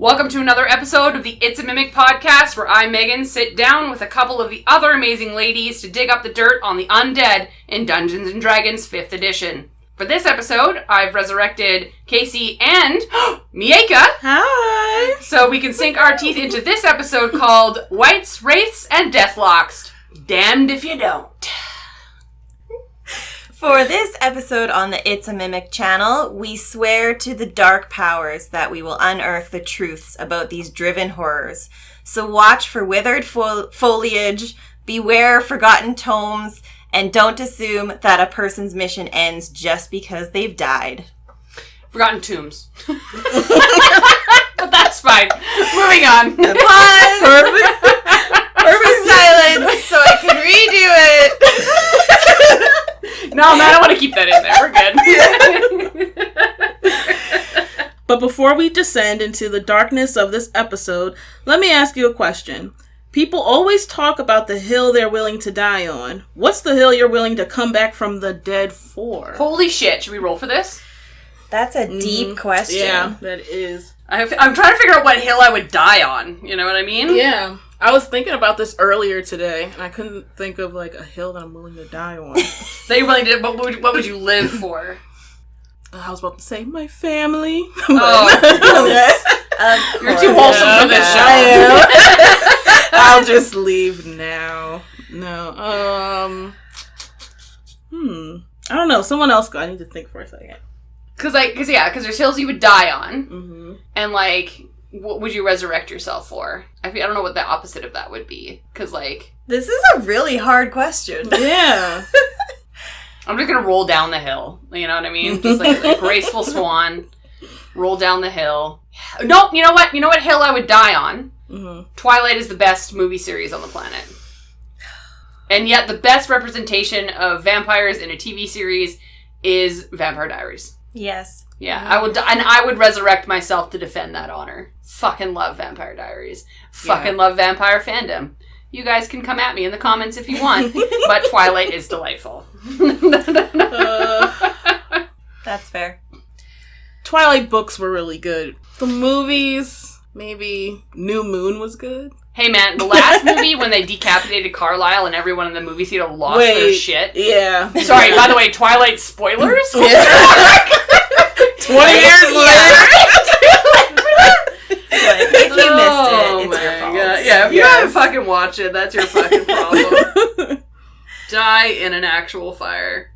Welcome to another episode of the It's a Mimic podcast, where I, Megan, sit down with a couple of the other amazing ladies to dig up the dirt on the undead in Dungeons & Dragons 5th edition. For this episode, I've resurrected Casey and Miaca. Hi! So we can sink our teeth into this episode called Wights, Wraiths, and Deathlocks. Damned if you don't. For this episode on the It's a Mimic channel, we swear to the dark powers that we will unearth the truths about these driven horrors. So watch for withered foliage, beware forgotten tomes, and don't assume that a person's mission ends just because they've died. Forgotten tombs. But that's fine. Moving on. Pause! Perfect silence so I can redo it. No, man, I want to keep that in there. We're good. But before we descend into the darkness of this episode, let me ask you a question. People always talk about the hill they're willing to die on. What's the hill you're willing to come back from the dead for? Holy shit, should we roll for this? That's a deep question. Yeah, that is. I'm trying to figure out what hill I would die on. You know what I mean? Yeah. I was thinking about this earlier today, and I couldn't think of, a hill that I'm willing to die on. That you're willing to, what would you live for? I was about to say, my family. Oh, you're too wholesome for this show. I'll just leave now. No. I don't know. Someone else go. I need to think for a second. Because there's hills you would die on, mm-hmm. and, what would you resurrect yourself for? I don't know what the opposite of that would be. Because, This is a really hard question. Yeah. I'm just going to roll down the hill. You know what I mean? Just a graceful swan. Roll down the hill. No, you know what? You know what hill I would die on? Mm-hmm. Twilight is the best movie series on the planet. And yet the best representation of vampires in a TV series is Vampire Diaries. Yes. Yeah, I would resurrect myself to defend that honor. Fucking love Vampire Diaries. Fucking love vampire fandom. You guys can come at me in the comments if you want, but Twilight is delightful. That's fair. Twilight books were really good. The movies, maybe New Moon was good. Hey man, the last movie when they decapitated Carlisle and everyone in the movie theater lost their shit. Yeah. Sorry, by the way, Twilight spoilers? Yeah. 20 years later. If you missed it, it's your fault. God. Yeah, if you haven't fucking watched it, that's your fucking problem. Die in an actual fire.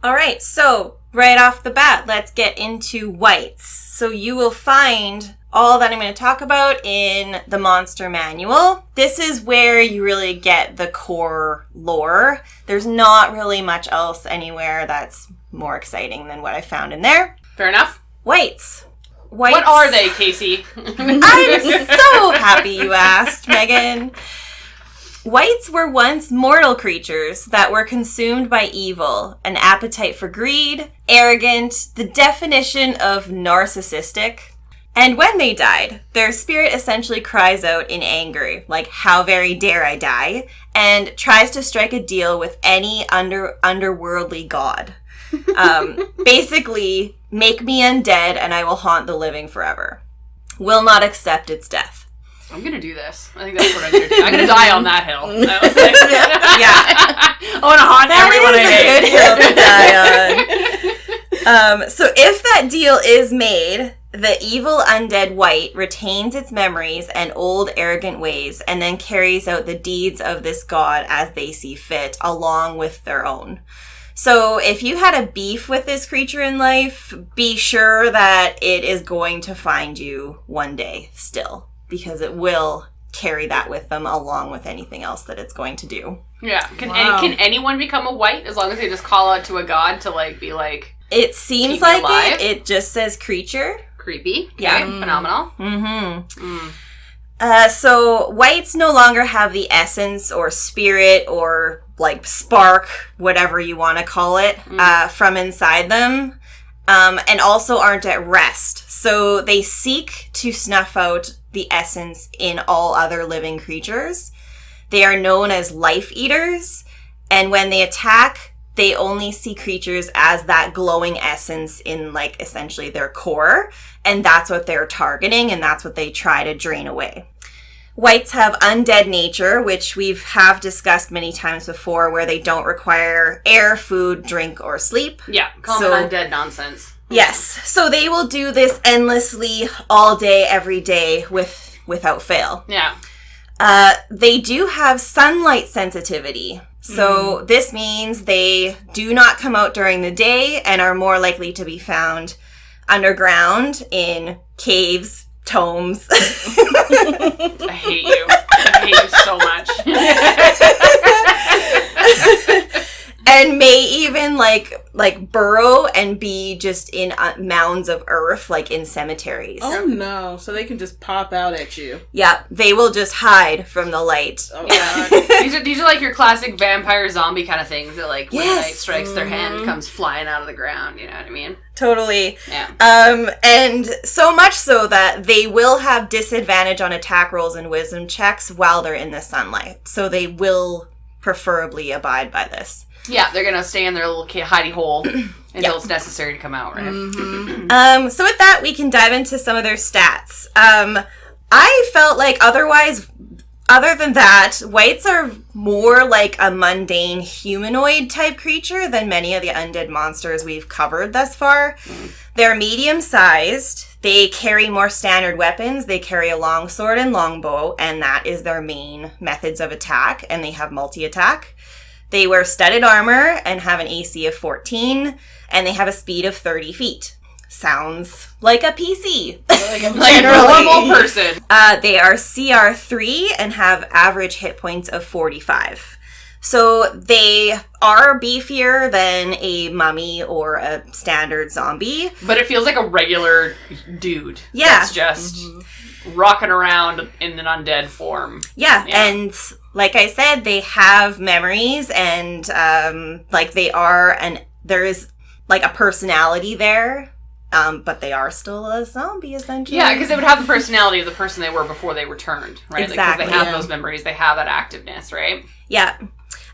Alright, so right off the bat, let's get into Wights. So you will find all that I'm going to talk about in the Monster Manual. This is where you really get the core lore. There's not really much else anywhere that's more exciting than what I found in there. Fair enough. Wights. What are they, Casey? I'm so happy you asked, Megan. Wights were once mortal creatures that were consumed by evil, an appetite for greed, arrogant, the definition of narcissistic. And when they died, their spirit essentially cries out in anger, like, how very dare I die, and tries to strike a deal with any underworldly god. Basically, make me undead and I will haunt the living forever. Will not accept its death. I'm gonna do this. I think that's what I'm gonna do. I'm gonna die on that hill. Yeah. I wanna haunt everyone I hate. Good hill to die on. So if that deal is made, the evil undead wight retains its memories and old arrogant ways and then carries out the deeds of this god as they see fit, along with their own. So if you had a beef with this creature in life, be sure that it is going to find you one day still, because it will carry that with them along with anything else that it's going to do. Yeah. Can anyone become a wight as long as they just call out to a god to be like... It seems like it. It just says creature. Creepy. Yeah. Okay. Phenomenal. Mm-hmm. So wights no longer have the essence or spirit or spark, whatever you want to call it, from inside them, and also aren't at rest. So they seek to snuff out the essence in all other living creatures. They are known as life eaters, and when they attack, they only see creatures as that glowing essence in, like, essentially their core, and that's what they're targeting, and that's what they try to drain away. Wights have undead nature, which we have discussed many times before, where they don't require air, food, drink, or sleep. Yeah, call them undead nonsense. Yes, so they will do this endlessly all day, every day, without fail. Yeah. They do have sunlight sensitivity. So this means they do not come out during the day and are more likely to be found underground in caves, tomes. I hate you. I hate you so much. And may even, like burrow and be just in mounds of earth, like in cemeteries. Oh, no. So they can just pop out at you. Yeah, they will just hide from the light. Oh, yeah. These are like your classic vampire zombie kind of things that, like, when the night strikes, their hand comes flying out of the ground. You know what I mean? Totally. Yeah. And so much so that they will have disadvantage on attack rolls and wisdom checks while they're in the sunlight. So they will preferably abide by this. Yeah, they're gonna stay in their little hidey hole until it's necessary to come out, right? Mm-hmm. So with that, we can dive into some of their stats. I felt like other than that, wights are more like a mundane humanoid type creature than many of the undead monsters we've covered thus far. They're medium-sized. They carry more standard weapons. They carry a longsword and longbow, and that is their main methods of attack, and they have multi-attack. They wear studded armor and have an AC of 14, and they have a speed of 30 feet. Sounds like a PC. Like a normal person. They are CR3 and have average hit points of 45. So they are beefier than a mummy or a standard zombie. But it feels like a regular dude. Yeah. That's just rocking around in an undead form. Yeah, and like I said, they have memories and like they are, and there is like a personality there, but they are still a zombie essentially. Yeah, because they would have the personality of the person they were before they returned, right? Exactly. Because they have those memories, they have that activeness, right? Yeah.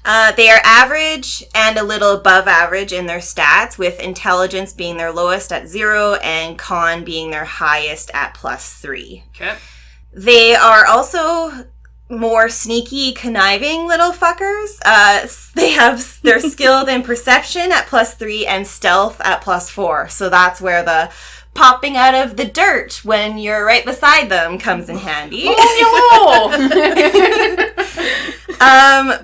They are average and a little above average in their stats, with intelligence being their lowest at 0 and con being their highest at +3. Okay. They are also more sneaky, conniving little fuckers. They're skilled in perception at +3 and stealth at +4. So that's where the popping out of the dirt when you're right beside them comes in handy.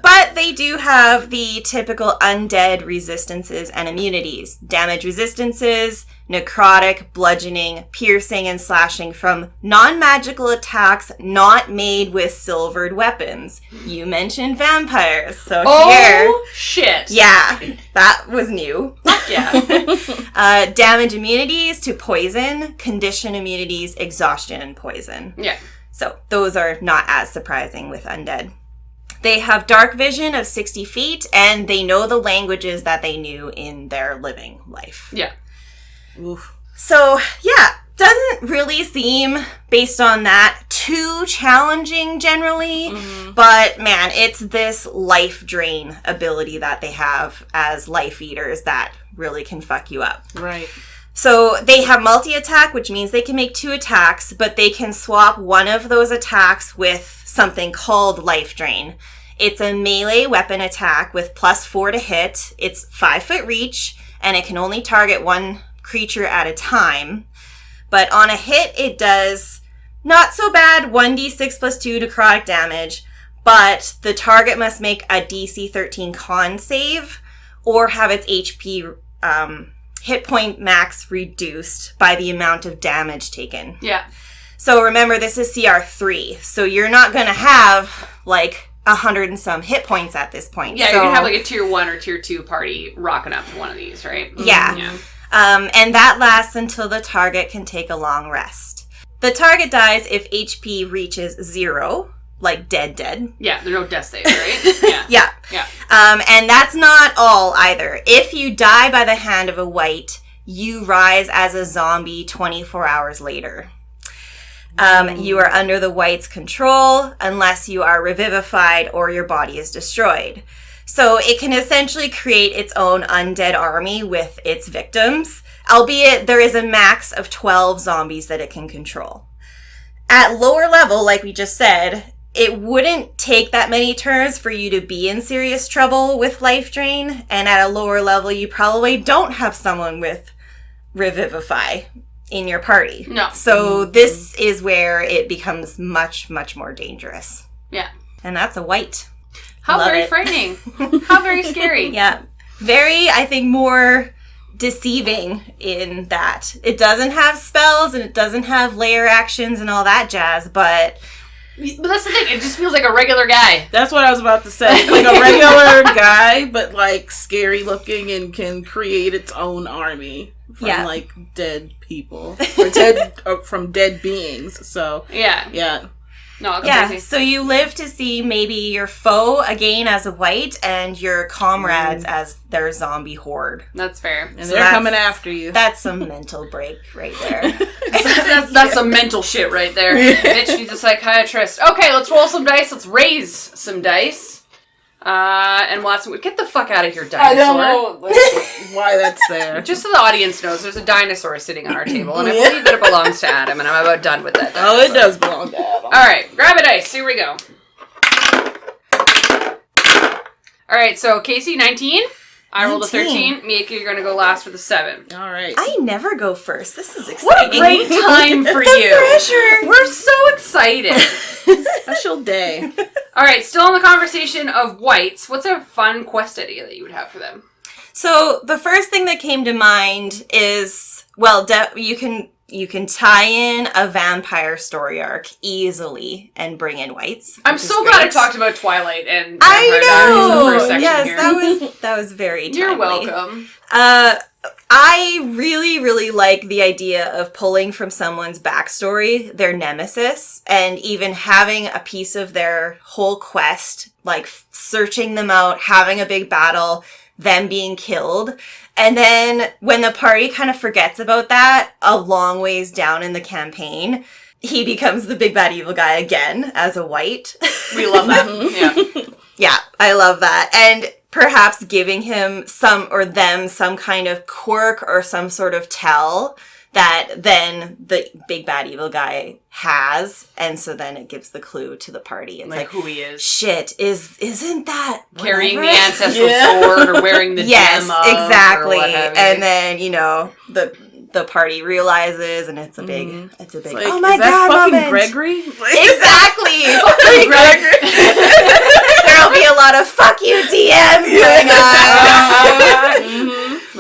But they do have the typical undead resistances and immunities. Damage resistances, necrotic, bludgeoning, piercing, and slashing from non-magical attacks not made with silvered weapons. You mentioned vampires, so here... Oh, shit. Yeah, that was new. Yeah. Damage immunities to poison, condition immunities, exhaustion, and poison. Yeah. So those are not as surprising with undead. They have dark vision of 60 feet, and they know the languages that they knew in their living life. Yeah. Oof. So, yeah, doesn't really seem, based on that, too challenging generally. Mm-hmm. But, man, it's this life drain ability that they have as life eaters that really can fuck you up. Right. So they have multi-attack, which means they can make 2 attacks, but they can swap one of those attacks with something called Life Drain. It's a melee weapon attack with +4 to hit. It's 5-foot reach, and it can only target one creature at a time. But on a hit, it does not so bad 1d6 +2 necrotic damage, but the target must make a DC 13 con save or have its HP hit point max reduced by the amount of damage taken. Yeah. So remember, this is CR3, so you're not going to have, like, 100 and some hit points at this point. Yeah, so, you're going to have, like, a tier 1 or tier 2 party rocking up to one of these, right? Yeah. And that lasts until the target can take a long rest. The target dies if HP reaches 0, like dead. Yeah, there's no death saves, right? Yeah. Yeah. And that's not all either. If you die by the hand of a wight, you rise as a zombie 24 hours later. You are under the wight's control unless you are revivified or your body is destroyed. So it can essentially create its own undead army with its victims, albeit there is a max of 12 zombies that it can control. At lower level, like we just said, it wouldn't take that many turns for you to be in serious trouble with life drain, and at a lower level, you probably don't have someone with Revivify in your party. No. So this is where it becomes much, much more dangerous. Yeah. And that's a Wight. How Love very it. frightening. How very scary. Yeah. Very, I think, more deceiving in that. It doesn't have spells and it doesn't have layer actions and all that jazz, but that's the thing. It just feels like a regular guy. That's what I was about to say. Like a regular guy, but like scary looking and can create its own army from like dead people or from dead beings. So yeah. No, it's crazy. So you live to see maybe your foe again as a Wight and your comrades as their zombie horde. That's fair. And so they're coming after you. That's some mental break right there. That's some mental shit right there. Bitch needs a psychiatrist. Okay, let's roll some dice. Let's raise some dice. And we'll have some... Get the fuck out of here, dinosaur. I don't know why that's there. Just so the audience knows, there's a dinosaur sitting on our table, and I believe that it belongs to Adam, and I'm about done with that dinosaur. Oh, it does belong to Adam. Alright, grab a dice. Here we go. Alright, so Casey, 19. I rolled a 13. Miaca, you're going to go last with a 7. All right. I never go first. This is exciting. What a great time for you. Pressure. We're so excited. Special day. Alright, still in the conversation of Wights, what's a fun quest idea that you would have for them? So the first thing that came to mind is, well, you can tie in a vampire story arc easily and bring in Wights. I'm so glad I talked about Twilight and I know. in the first section Yes, here. that was very timely. You're welcome. I really, really like the idea of pulling from someone's backstory, their nemesis, and even having a piece of their whole quest, like searching them out, having a big battle, them being killed. And then when the party kind of forgets about that, a long ways down in the campaign, he becomes the big bad evil guy again as a Wight. We love that. Yeah. Yeah, I love that. And perhaps giving him some kind of quirk or some sort of tell that then the big bad evil guy has, and so then it gives the clue to the party. It's like who he is. Shit, isn't that carrying whatever? the ancestral sword or wearing the gem of, exactly. or what have you. And then, the party realizes, and it's a big like, oh my is that god fucking moment. Gregory? Exactly. Greg. There'll be a lot of fuck you DMs going on.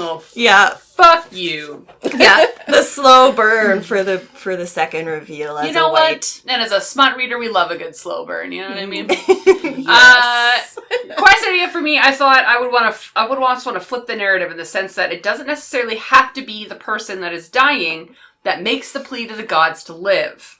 Oh, Yeah. fuck you. Yeah. The slow burn for the second reveal as You know a Wight. what? And as a smut reader, we love a good slow burn. You know what I mean? Yes. Quest idea for me, I thought I would also want to flip the narrative in the sense that it doesn't necessarily have to be the person that is dying that makes the plea to the gods to live.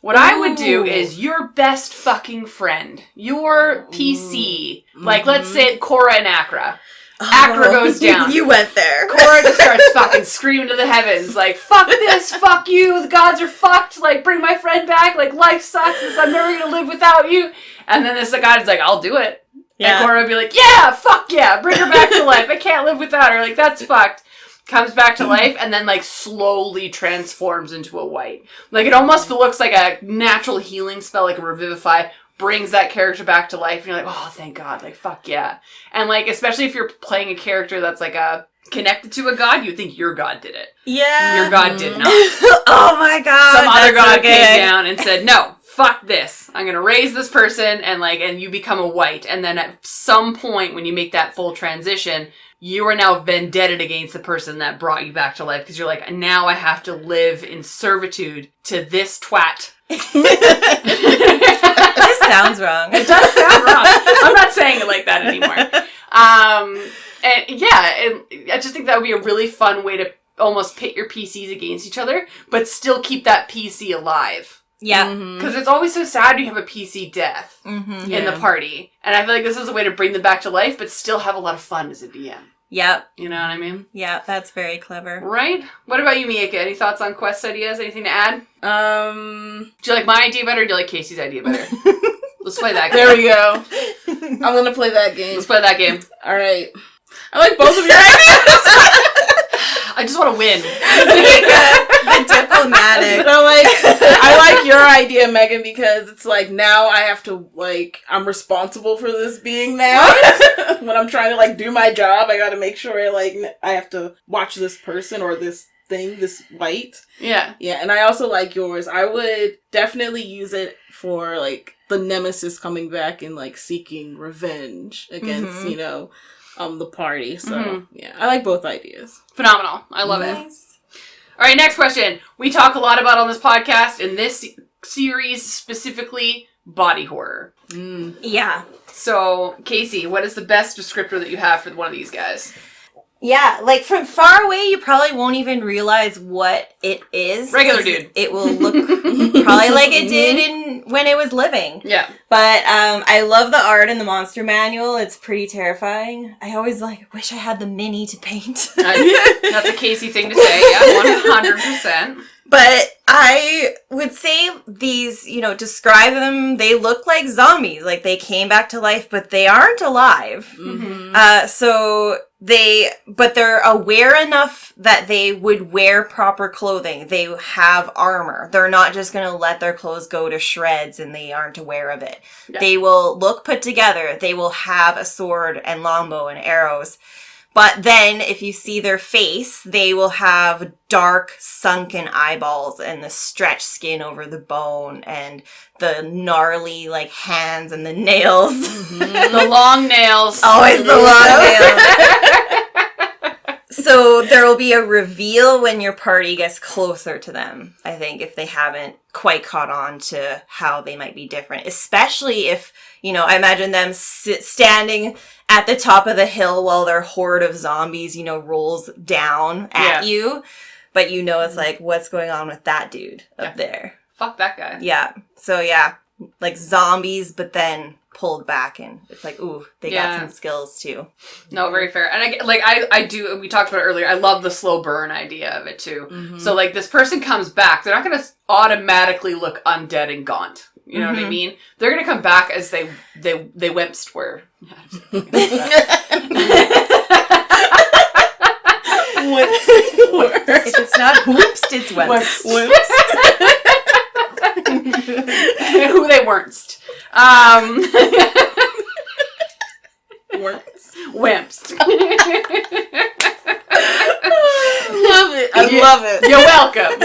What I would do is your best fucking friend, your PC, like let's say Cora and Akra. Akra goes down. You went there. Cora just starts fucking screaming to the heavens, like, fuck this, fuck you, the gods are fucked, like, bring my friend back, like, life sucks, I'm never gonna live without you. And then the god's like, I'll do it. Yeah. And Cora would be like, yeah, fuck yeah, bring her back to life, I can't live without her, like, that's fucked. Comes back to life, and then, like, slowly transforms into a Wight. Like, it almost looks like a natural healing spell, like a Revivify, brings that character back to life, and you're like, oh, thank God, like, fuck yeah. And, like, especially if you're playing a character that's, like, connected to a god, you think your god did it. Yeah. Your god did not. Oh my god. Some other god came down and said, no, fuck this. I'm gonna raise this person, and you become a Wight. And then at some point, when you make that full transition, you are now vendetted against the person that brought you back to life, because you're like, now I have to live in servitude to this twat. This sounds wrong. It does sound wrong. I'm not saying it like that anymore. And I just think that would be a really fun way to almost pit your PCs against each other, but still keep that PC alive. Yeah. Because it's always so sad you have a PC death in the party. And I feel like this is a way to bring them back to life, but still have a lot of fun as a DM. Yep. You know what I mean? Yeah, that's very clever. Right? What about you, Miaca? Any thoughts on quest ideas? Anything to add? Do you like my idea better, or do you like Casey's idea better? Let's play that game. There we go. I'm gonna play that game. Let's play that game. All right. I like both of your ideas. I just want to win. The diplomatic. I like your idea, Megan, because it's like now I have to I'm responsible for this being now. When I'm trying to do my job, I got to make sure I have to watch this person or this thing, this wight. Yeah. Yeah, and I also like yours. I would definitely use it for the nemesis coming back and seeking revenge against, the party. So yeah, I like both ideas. Phenomenal. I love it. Nice. All right, next question. We talk a lot about on this podcast, in this series specifically, body horror. Yeah. So, Casey, what is the best descriptor that you have for one of these guys? Yeah, from far away, you probably won't even realize what it is. Regular dude. It will look probably like it did when it was living. Yeah. But I love the art in the monster manual. It's pretty terrifying. I always wish I had the mini to paint. That's a Casey thing to say. Yeah, 100%. But I would say these, describe them, they look like zombies. They came back to life, but they aren't alive. Mm-hmm. But they're aware enough that they would wear proper clothing. They have armor. They're not just going to let their clothes go to shreds and they aren't aware of it. Yeah. They will look put together. They will have a sword and longbow and arrows. But then, if you see their face, they will have dark, sunken eyeballs and the stretched skin over the bone and the gnarly, hands and the nails. Mm-hmm. The long nails. Always the long nails. So there will be a reveal when your party gets closer to them, I think, if they haven't quite caught on to how they might be different. Especially if, I imagine them standing at the top of the hill while their horde of zombies, rolls down at you. But it's what's going on with that dude up there? Fuck that guy. Yeah. So yeah, zombies, but then pulled back, and it's ooh, they got some skills too. No, very fair. And I do, we talked about it earlier, I love the slow burn idea of it too. Mm-hmm. So this person comes back, they're not going to automatically look undead and gaunt. You know what I mean? They're going to come back as they wimpst were. If it's not whoopst, it's wimpst. Who they weren't. Wimps. I love it. You're welcome.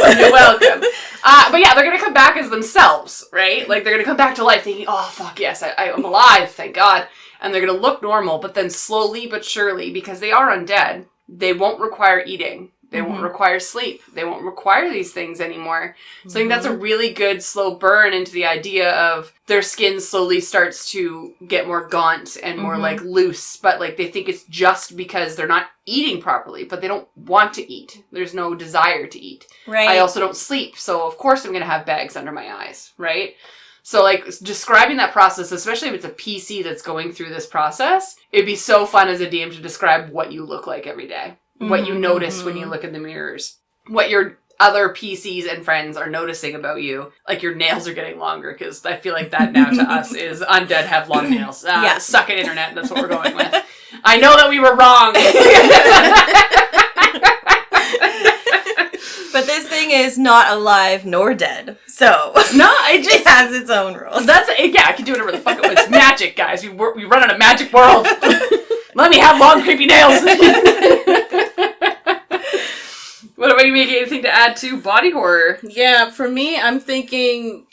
But yeah, they're going to come back as themselves, right? They're going to come back to life thinking, oh, fuck, yes, I'm alive, thank God. And they're going to look normal, but then slowly but surely, because they are undead, they won't require eating. They won't require sleep. They won't require these things anymore. So I think that's a really good slow burn into the idea of their skin slowly starts to get more gaunt and more loose. But they think it's just because they're not eating properly, but they don't want to eat. There's no desire to eat. Right. I also don't sleep. So of course I'm going to have bags under my eyes. Right. So describing that process, especially if it's a PC that's going through this process, it'd be so fun as a DM to describe what you look like every day. What you notice when you look in the mirrors. What your other PCs and friends are noticing about you. Your nails are getting longer, because I feel like that now to us is undead have long nails. Suck it, internet. That's what we're going with. I know that we were wrong. But this thing is not alive nor dead. So no, it has its own rules. I can do whatever the fuck it was. Magic, guys. We run in a magic world. Let me have long, creepy nails. What about you, making anything to add to body horror? Yeah, for me, I'm thinking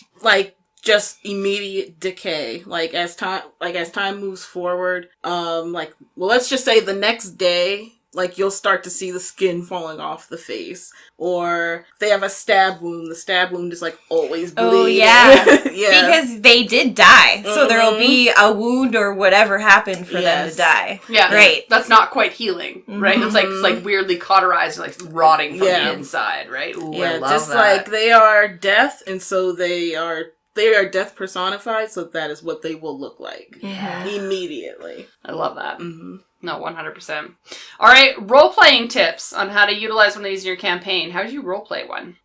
just immediate decay. As time moves forward, let's just say the next day, you'll start to see the skin falling off the face. Or if they have a stab wound, the stab wound is always bleeding. Oh, yeah. Because they did die. So there'll be a wound or whatever happened for them to die. Yeah. Right. That's not quite healing, right? It's weirdly cauterized and rotting from the inside, right? Ooh, I love just that. they are death, and so they are death personified, so that is what they will look like immediately. I love that. Mm-hmm. No, 100%. All right, role-playing tips on how to utilize one of these in your campaign. How did you role-play one?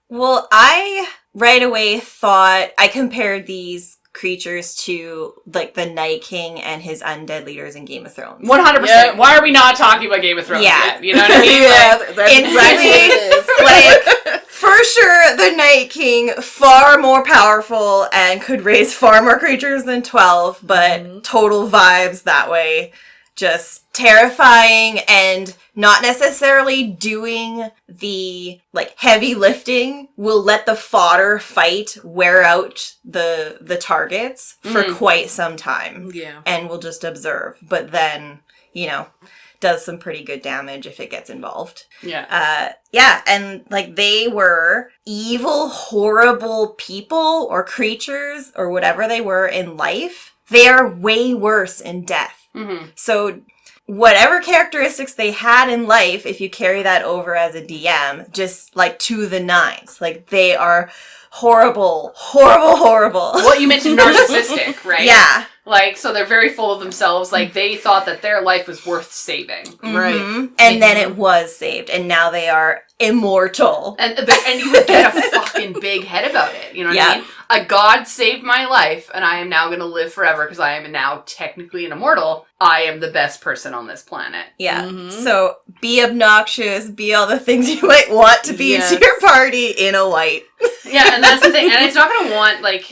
Well, I right away thought, I compared these creatures to like the Night King and his undead leaders in Game of Thrones. 100%. Yeah. Why are we not talking about Game of Thrones yet? You know what I mean? That's exactly what it is. Like, for sure, the Night King, far more powerful and could raise far more creatures than 12, but total vibes that way. Just terrifying and not necessarily doing the like heavy lifting, will let the fodder fight wear out the targets for quite some time. Yeah. And will just observe. But then, you know, does some pretty good damage if it gets involved. Yeah. Yeah, and like they were evil, horrible people or creatures or whatever they were in life. They are way worse in death. Mm-hmm. So whatever characteristics they had in life, if you carry that over as a DM, just like to the nines. Like they are horrible, horrible, horrible. Well, you mentioned narcissistic, right? Yeah. Like, so they're very full of themselves. Like, they thought that their life was worth saving. Right. Mm-hmm. And then it was saved. And now they are immortal. And you would get a fucking big head about it. You know what I mean? A god saved my life, and I am now going to live forever because I am now technically an immortal. I am the best person on this planet. Yeah. Mm-hmm. So be obnoxious, be all the things you might want to be to your party in a Wight. Yeah, and that's the thing. And it's not going to want, like,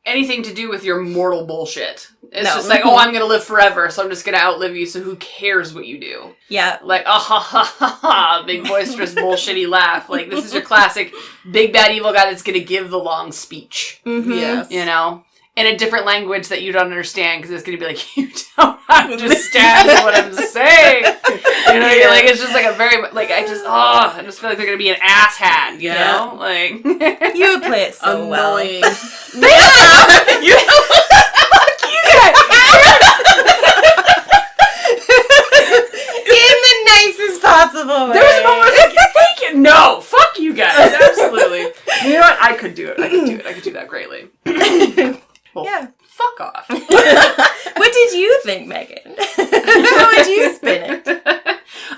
anything to do with your mortal bullshit. It's just like, oh, I'm going to live forever, so I'm just going to outlive you, so who cares what you do? Yeah. Like, ah ha ha ha ha, big boisterous bullshitty laugh. Like, this is your classic big bad evil guy that's going to give the long speech. Mm-hmm. Yes. You know? In a different language that you don't understand, because it's going to be like, you don't understand what I'm saying. You know, like, it's just like a very, like, I just feel like they're going to be an asshat, you know? Like. You would play it so annoying. well. Fuck you guys. In the nicest possible way. There was a moment where I was like, thank you. No, fuck you guys. Absolutely. You know what? I could do it. I could do that greatly. Well, yeah. Fuck off. What did you think, Megan? How would you spin it?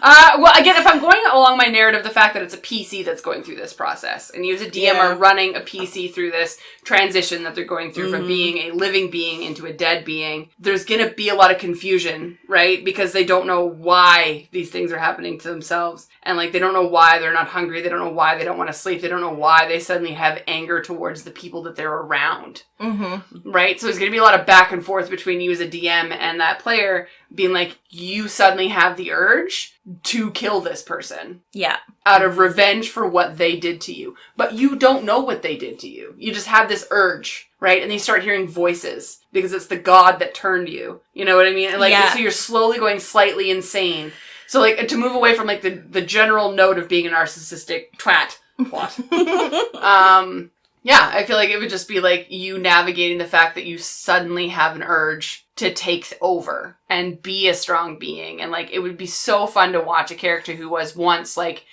Well, again, if I'm going along my narrative, the fact that it's a PC that's going through this process, and you as a DM are running a PC through this transition that they're going through from being a living being into a dead being, there's going to be a lot of confusion, right? Because they don't know why these things are happening to themselves. And, like, they don't know why they're not hungry. They don't know why they don't want to sleep. They don't know why they suddenly have anger towards the people that they're around. Mm-hmm. Right? So there's going to be a lot of back and forth between you as a DM and that player being like, you suddenly have the urge to kill this person. Yeah. Out of revenge for what they did to you. But you don't know what they did to you. You just have this urge, right? And then you start hearing voices because it's the god that turned you. You know what I mean? And like, so you're slowly going slightly insane. So, like, to move away from, like, the general note of being a narcissistic twat. Yeah, I feel like it would just be, like, you navigating the fact that you suddenly have an urge to take over and be a strong being. And, like, it would be so fun to watch a character who was once, like,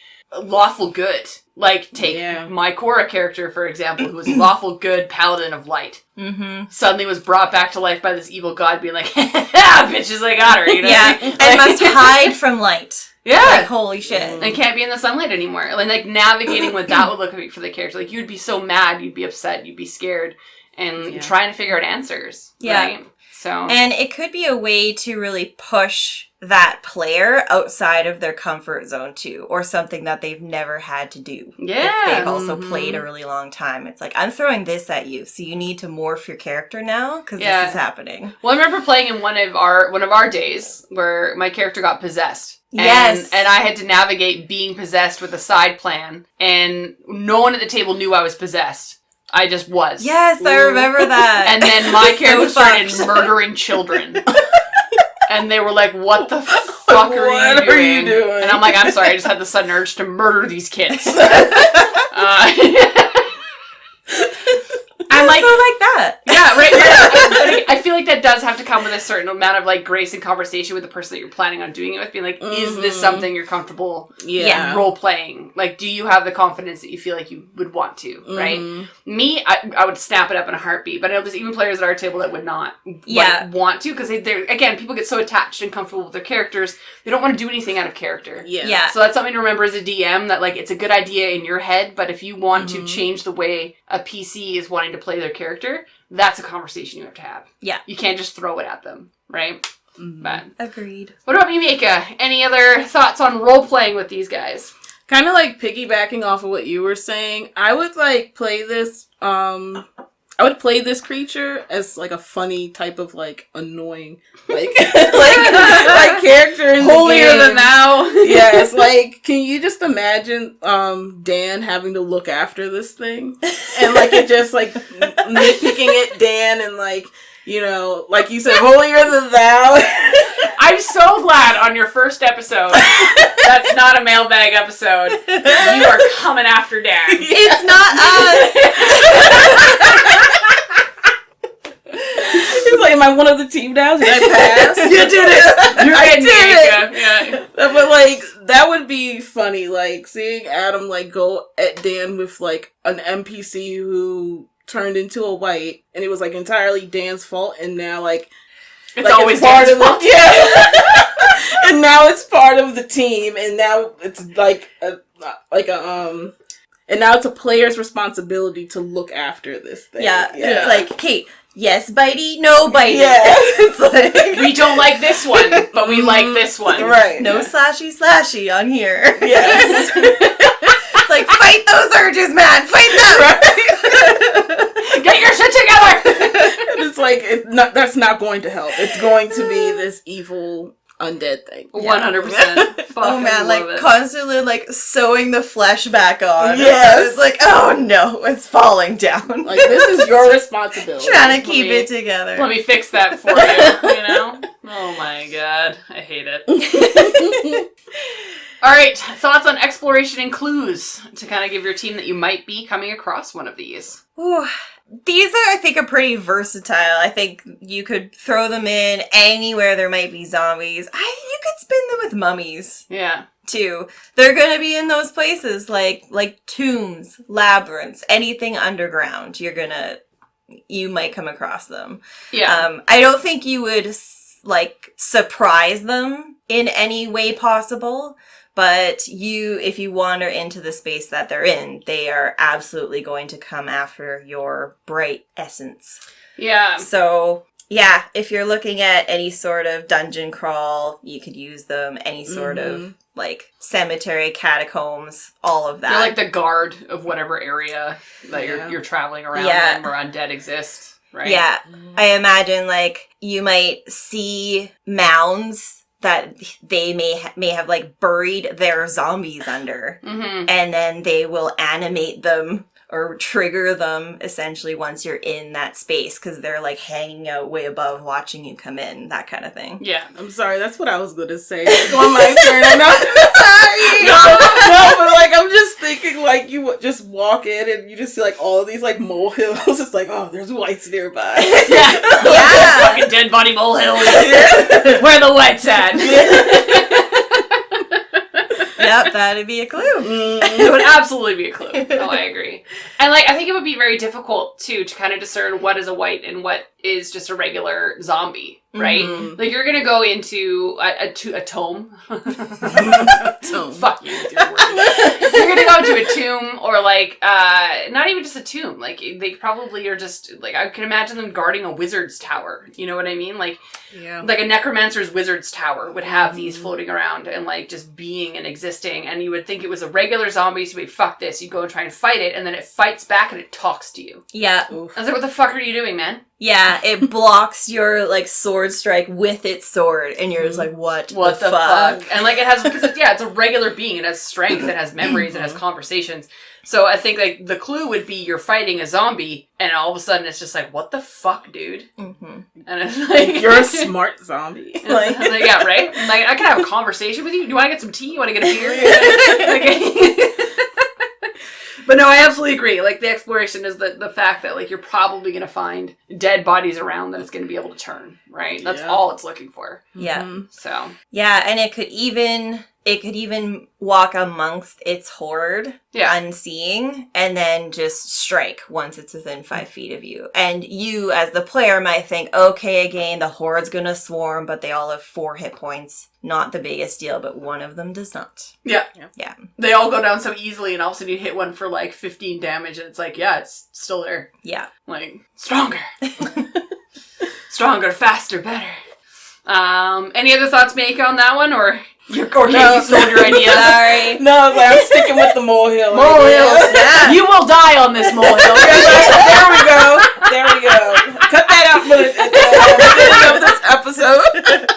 lawful good. Like, take my Cora character, for example, who was lawful good paladin of light. Mm-hmm. Suddenly was brought back to life by this evil god being like, bitches, I got her, you know? Yeah, and must hide from light. Yeah. Like, holy shit. And can't be in the sunlight anymore. Like, navigating what that would look like for the character. Like, you'd be so mad, you'd be upset, you'd be scared, and trying to figure out answers. Yeah. Right? So. And it could be a way to really push that player outside of their comfort zone too, or something that they've never had to do. Yeah. If they've also played a really long time. It's like, I'm throwing this at you, so you need to morph your character now, because this is happening. Well, I remember playing in one of our days where my character got possessed. Yes. And I had to navigate being possessed with a side plan, and no one at the table knew I was possessed. I just was. Yes, I remember that. And then my character started murdering children. And they were like, what the fuck are you doing? And I'm like, I'm sorry, I just had the sudden urge to murder these kids. I'm like, so like that. Yeah, right. I feel like that does have to come with a certain amount of, like, grace and conversation with the person that you're planning on doing it with, being like, is this something you're comfortable role-playing? Like, do you have the confidence that you feel like you would want to, right? Me, I would snap it up in a heartbeat, but I know there's even players at our table that would not want to, because they're, again, people get so attached and comfortable with their characters, they don't want to do anything out of character. Yeah. So that's something to remember as a DM, that, like, it's a good idea in your head, but if you want to change the way a PC is wanting to play their character, that's a conversation you have to have. Yeah. You can't just throw it at them, right? But agreed. what about you, Miaca? Any other thoughts on role-playing with these guys? Kind of like piggybacking off of what you were saying, I would like play this, I would play this creature as like a funny type of like annoying, like, like character in Holier the game. than thou. Yes, like, can you just imagine Dan having to look after this thing? And like it just like nitpicking at Dan and like, you know, like you said, holier than thou. I'm so glad on your first episode, that's not a mailbag episode, you are coming after Dan. It's not us. He's like, am I one of the team now? Did I pass? You did it. I did it. Yeah. But like, that would be funny. Like seeing Adam like go at Dan with like an NPC who turned into a wight, and it was like entirely Dan's fault, and now like it's like, always part Dan's of fault. And now it's part of the team, and now it's like a and now it's a player's responsibility to look after this thing. Yeah. It's like, okay, yes, bitey, no bitey. Yeah. It's like, We don't like this one, but we like this one. Right. no slashy on here. Yes. It's like, fight those urges, man. Fight them. Get your shit together. And it's like, that's not going to help. It's going to be this evil undead thing. 100%. Oh man, like it. constantly like sewing the flesh back on. Yes. So it's like, oh no, it's falling down. Like, this is your responsibility. Trying to keep it together. Let me fix that for you, you know? Oh my god, I hate it. Alright, thoughts on exploration and clues to kind of give your team that you might be coming across one of these. Ooh. These are, I think, are pretty versatile. I think you could throw them in anywhere there might be zombies. You could spin them with mummies, Yeah. too. They're going to be in those places like tombs, labyrinths, anything underground. You might come across them. Yeah. I don't think you would, surprise them in any way possible. But if you wander into the space that they're in, they are absolutely going to come after your bright essence. Yeah. So, yeah, if you're looking at any sort of dungeon crawl, you could use them. Any sort of, cemetery, catacombs, all of that. You're like the guard of whatever area that you're traveling around in where undead exists, right? Yeah. I imagine, you might see mounds that they may have buried their zombies under, and then they will animate them or trigger them essentially once you're in that space because they're hanging out way above watching you come in, that kind of thing. Yeah. I'm sorry, that's what I was going to say. It's on my turn. I'm not Sorry. no, but I'm just thinking you just walk in and you just see all of these molehills. It's oh, there's Wights nearby. Yeah. Fucking dead body molehills. Where the Wights at? Yep, that'd be a clue. It would absolutely be a clue. Oh, I agree. And I think it would be very difficult too to kind of discern what is a wight and what is just a regular zombie, right? You're gonna go into a tomb. Tomb. Fuck you with your words. You're gonna go to a tomb or not even just a tomb. They probably are just I can imagine them guarding a wizard's tower. You know what I mean? Yeah. A necromancer's wizard's tower would have these floating around and just being and existing, and you would think it was a regular zombie, so you'd be fuck this, you'd go and try and fight it, and then it fights back and it talks to you. Yeah. Oof. I was what the fuck are you doing, man? Yeah, it blocks your sword strike with its sword, and you're just what the fuck? And it has, because it's a regular being, it has strength, it has memories, it has conversations. So I think the clue would be you're fighting a zombie, and all of a sudden it's just what the fuck, dude? And it's you're a smart zombie. Yeah, right? I can have a conversation with you. Do you want to get some tea? You want to get a beer? But no, I absolutely agree. Like, the exploration is the fact that, like, you're probably going to find dead bodies around that it's going to be able to turn, right? That's all it's looking for. Yeah. Mm-hmm. So. Yeah, and it could even walk amongst its horde, unseeing, and then just strike once it's within 5 feet of you. And you, as the player, might think, okay, again, the horde's gonna swarm, but they all have 4 hit points. Not the biggest deal, but one of them does not. Yeah. Yeah. They all go down so easily, and all of a sudden you hit one for, like, 15 damage, and it's like, yeah, it's still there. Yeah. Like, stronger. Stronger, faster, better. Any other thoughts, Miaca, on that one, or Casey stole your idea? Sorry. No, I'm sticking with the molehill. Molehills. Yeah. You will die on this molehill. There we go. Cut that out at the beginning of this episode.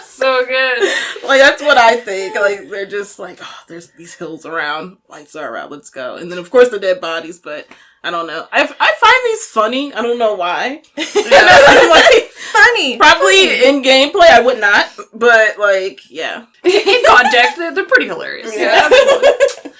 So good. Like, that's what I think. Like, they're just like, oh, there's these hills around. Lights are around. Let's go. And then, of course, the dead bodies, but I don't know. I find these funny. I don't know why. Like, Funny. probably in gameplay, I would not. But, like, yeah. In context, they're pretty hilarious. Yeah. Absolutely.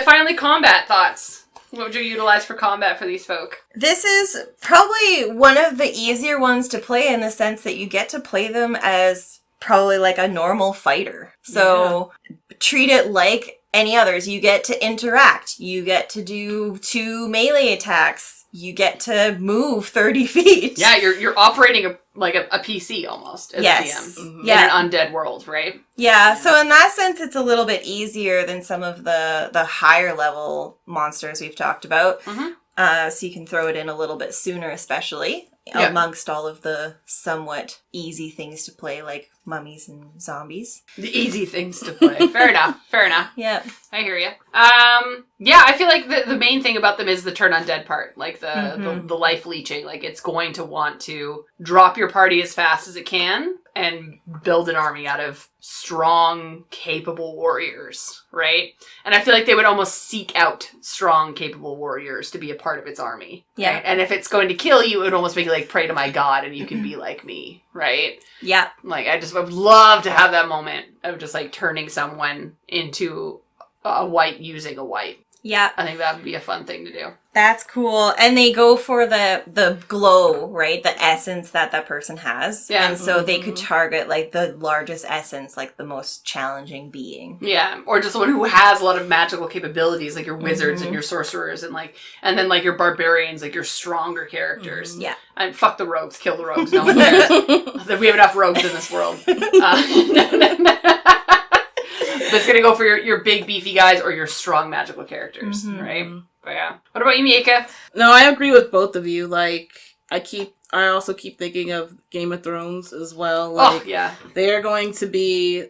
Finally, combat thoughts. What would you utilize for combat for these folk? This is probably one of the easier ones to play in the sense that you get to play them as probably like a normal fighter. So treat it like any others. You get to interact. You get to do 2 melee attacks. You get to move 30 feet. Yeah, you're operating a PC almost as a DM. Mm-hmm. In an undead world, right? Yeah, so in that sense, it's a little bit easier than some of the higher level monsters we've talked about. Mm-hmm. So you can throw it in a little bit sooner, especially amongst all of the somewhat easy things to play, like mummies and zombies. The easy things to play. Fair enough. Yeah. I hear you. Yeah, I feel like the main thing about them is the turn undead part. Like the life leeching. Like, it's going to want to drop your party as fast as it can and build an army out of strong, capable warriors, right? And I feel like they would almost seek out strong, capable warriors to be a part of its army. Yeah. Right? And if it's going to kill you, it would almost make you like, pray to my god and you can be like me, right? Yeah. Like, I would love to have that moment of just, like, turning someone into a wight using a wight. Yeah. I think that would be a fun thing to do. That's cool. And they go for the glow, right? The essence that person has. Yeah. And so they could target, like, the largest essence, like, the most challenging being. Yeah. Or just someone who has a lot of magical capabilities, like your wizards and your sorcerers, and then, like, your barbarians, like, your stronger characters. Yeah. And fuck the rogues. Kill the rogues. No one cares. We have enough rogues in this world. But it's gonna go for your big beefy guys or your strong magical characters, right? But yeah. What about you, Miaca? No, I agree with both of you. Like, I also keep thinking of Game of Thrones as well. Like, they are going to be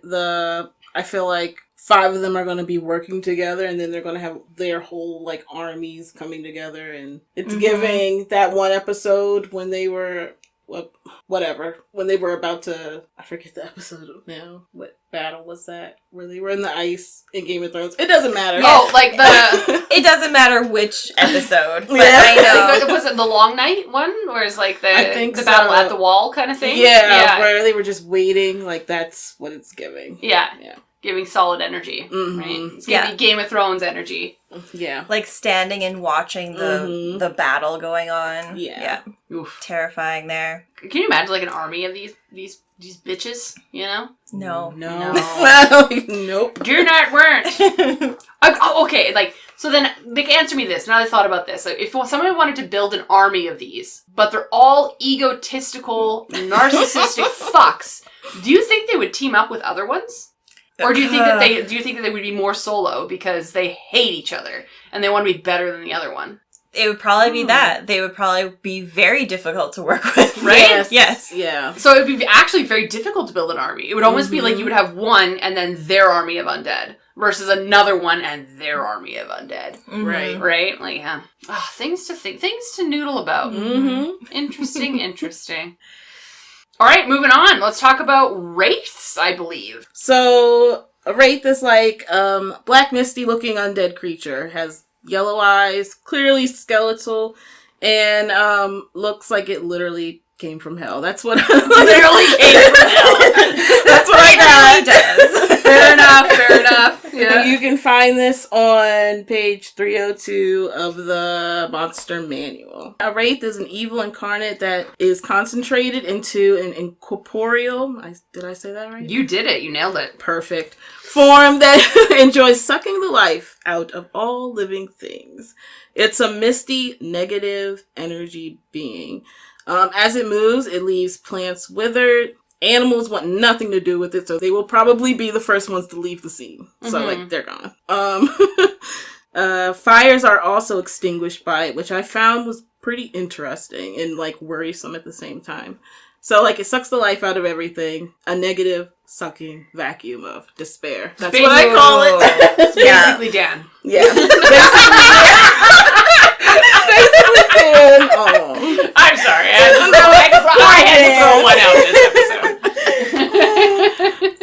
I feel like 5 of them are going to be working together, and then they're going to have their whole, like, armies coming together, and it's giving that one episode when they were, when they were about to, I forget the episode now. What battle was that? Where they were in the ice in Game of Thrones. It doesn't matter. Oh, like the... It doesn't matter which episode, but Yeah. I know. Was it the Long Night one? Or is like the so. battle at the wall kind of thing? Yeah, where they were just waiting. Like, that's what it's giving. Yeah. Yeah. Giving solid energy, right? It's gonna be Game of Thrones energy. Yeah. Like standing and watching the battle going on. Yeah. Oof. Terrifying there. Can you imagine like an army of these bitches, you know? No. Well, nope. You're not weren't. Okay, like, so then, like, answer me this. Now that I thought about this. Like, if somebody wanted to build an army of these, but they're all egotistical, narcissistic fucks, do you think they would team up with other ones? Or do you think that they would be more solo because they hate each other and they want to be better than the other one? It would probably be that. They would probably be very difficult to work with. Right? Yes. Yeah. So it would be actually very difficult to build an army. It would almost be like you would have one and then their army of undead versus another one and their army of undead. Right. Right? Like, yeah. Things to noodle about. Interesting. All right, moving on. Let's talk about Wraiths, I believe. So, a Wraith is like black misty looking undead creature. Has yellow eyes, clearly skeletal, and looks like it literally came from hell. That's what literally came from hell. That's what I got. It really does. Fair enough. Yeah. can find this on page 302 of the Monster Manual. A Wraith is an evil incarnate that is concentrated into an incorporeal, did I say that right? You did it. You nailed it. Perfect. Form that enjoys sucking the life out of all living things. It's a misty, negative energy being. As it moves, it leaves plants withered. Animals want nothing to do with it, so they will probably be the first ones to leave the scene. So, they're gone. Fires are also extinguished by it, which I found was pretty interesting and, worrisome at the same time. So, it sucks the life out of everything. A negative sucking vacuum of despair. That's what I call it. It's basically Dan. Yeah. Basically Dan. Oh. I'm sorry. I had to throw one out this episode.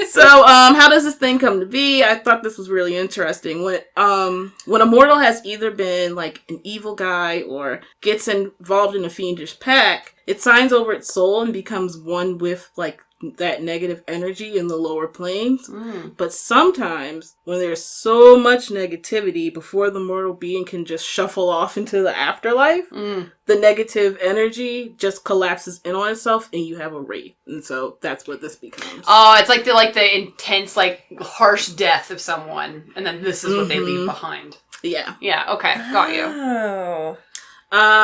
So, how does this thing come to be? I thought this was really interesting. When a mortal has either been, an evil guy or gets involved in a fiendish pack, it signs over its soul and becomes one with, that negative energy in the lower planes. But sometimes, when there's so much negativity before the mortal being can just shuffle off into the afterlife, the negative energy just collapses in on itself and you have a wraith. And so that's what this becomes. Oh, it's like the intense, harsh death of someone, and then this is what they leave behind. Yeah. Yeah, okay. Got you. Oh.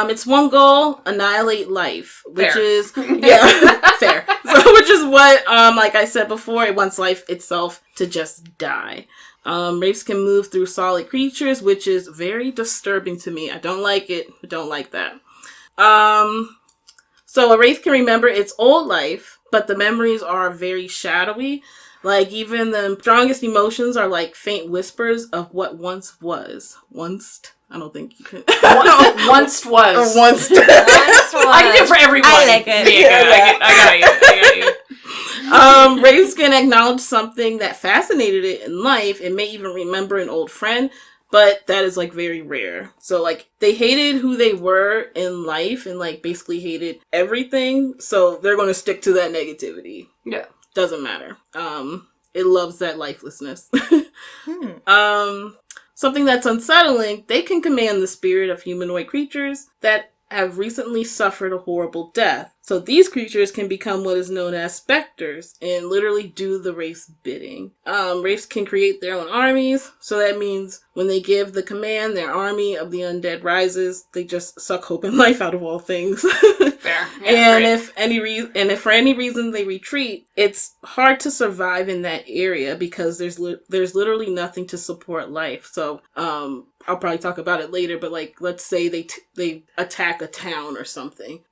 Its one goal, annihilate life, which Fair. is, fair. So, which is what, like I said before, it wants life itself to just die. Wraiths can move through solid creatures, which is very disturbing to me. I don't like it. I don't like that. So a Wraith can remember its old life, but the memories are very shadowy. Even the strongest emotions are faint whispers of what once was. I don't think you can. Once was. Or once. I can do it for everyone. I like it. Miaca, I got you. Wraiths can acknowledge something that fascinated it in life. It may even remember an old friend, but that is very rare. So they hated who they were in life and basically hated everything. So they're going to stick to that negativity. Yeah. Doesn't matter. It loves that lifelessness. Something that's unsettling, they can command the spirit of humanoid creatures that have recently suffered a horrible death. So these creatures can become what is known as specters and literally do the Wraith's bidding. Wraiths can create their own armies, so that means when they give the command, their army of the undead rises. They just suck hope and life out of all things. Fair. Yeah, and if for any reason they retreat, it's hard to survive in that area because there's literally nothing to support life. So I'll probably talk about it later, but let's say they attack a town or something,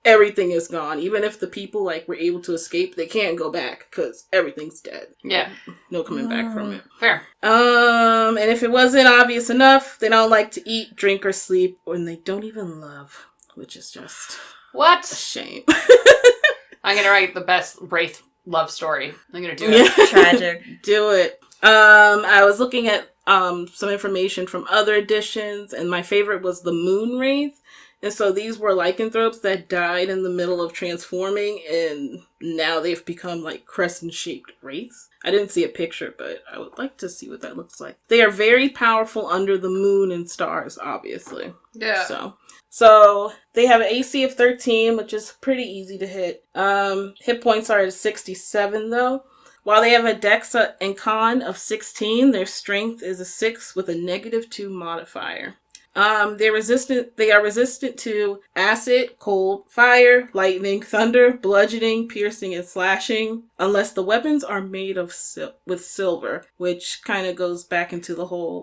everything is gone. Even if the people were able to escape, they can't go back because everything's dead. Yeah. No coming back from it. Fair. And if it wasn't obvious enough, they don't like to eat, drink, or sleep, and they don't even love, which is just a What? shame. I'm gonna write the best Wraith love story. I'm gonna do it. Tragic. Do it. I was looking at some information from other editions, and my favorite was the Moon Wraith. And so these were lycanthropes that died in the middle of transforming, and now they've become crescent-shaped wraiths. I didn't see a picture, but I would like to see what that looks like. They are very powerful under the moon and stars, obviously. Yeah. So they have an AC of 13, which is pretty easy to hit. Hit points are at 67, though. While they have a dex and con of 16, their strength is a 6 with a -2 modifier. They are resistant to acid, cold, fire, lightning, thunder, bludgeoning, piercing, and slashing, unless the weapons are made of with silver, which kind of goes back into the whole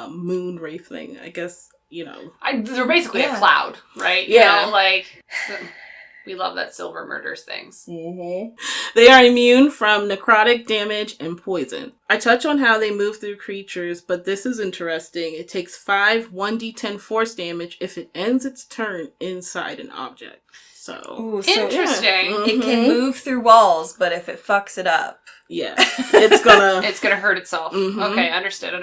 moon wraith thing. I guess they're basically a cloud, right? Yeah. We love that silver murders things. Mm-hmm. They are immune from necrotic damage and poison. I touch on how they move through creatures, but this is interesting. It takes 5 1d10 force damage if it ends its turn inside an object. So interesting. Yeah. It can move through walls, but if it fucks it up, it's gonna hurt itself. Mm-hmm. Okay, understood.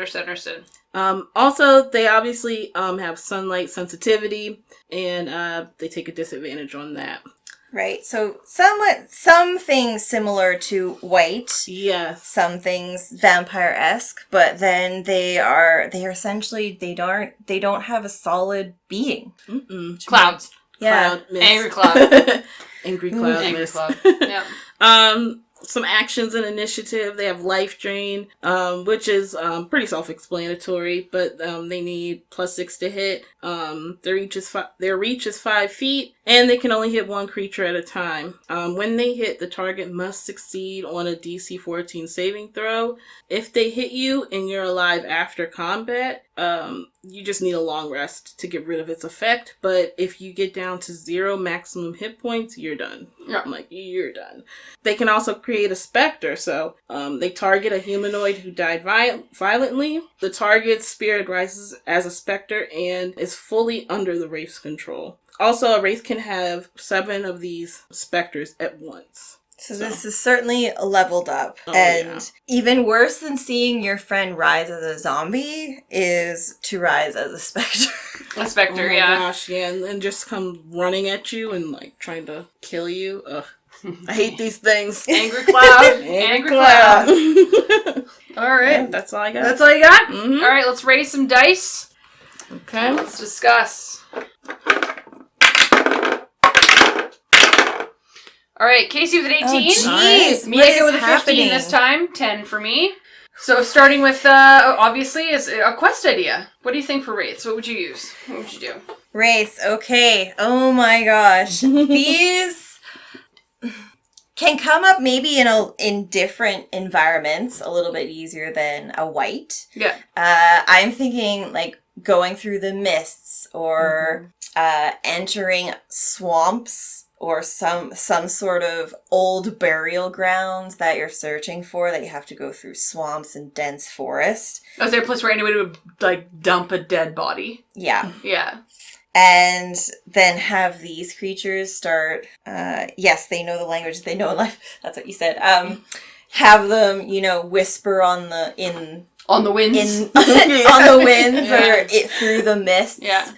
Also, they obviously have sunlight sensitivity, and they take a disadvantage on that. Right, so some things similar to Wight. Yes. Some things vampire-esque, but then they are essentially, they don't have a solid being. Mm-mm. Clouds. Yeah. Cloud mist. Angry cloud. Angry cloud Angry mist. cloud. Yeah. Some actions and initiative. They have life drain, which is pretty self-explanatory, but they need +6 to hit. Their reach is 5 feet, and they can only hit one creature at a time. When they hit, the target must succeed on a DC 14 saving throw. If they hit you and you're alive after combat, you just need a long rest to get rid of its effect. But if you get down to 0 maximum hit points, you're done. Yeah. I'm like, you're done. They can also create a specter. So they target a humanoid who died violently. The target's spirit rises as a specter and is fully under the Wraith's control. Also, a Wraith can have 7 of these specters at once. So this is certainly leveled up. Oh, and even worse than seeing your friend rise as a zombie is to rise as a specter. A specter, oh my yeah. gosh, yeah, and just come running at you and like trying to kill you. Ugh. I hate these things. Angry cloud. Angry cloud. All right. Yeah, that's all I got. That's all you got? Mm-hmm. All right, let's raise some dice. Okay. Let's discuss. All right, Casey with an 18. Oh, jeez. What Miaca is with a 15 happening? this time. 10 for me. So starting with, obviously, is a quest idea. What do you think for Wraiths? What would you use? What would you do? Wraiths, okay. Oh my gosh. These can come up maybe in different environments a little bit easier than a Wight. Yeah. I'm thinking like going through the mists or entering swamps or some sort of old burial grounds that you're searching for that you have to go through swamps and dense forest. Is there a place where anybody would, like, dump a dead body? Yeah. Yeah. And then have these creatures start, yes, they know the language they know in life. That's what you said. Have them, whisper on the winds. On the winds? On the winds Yeah. or through the mists. Yeah.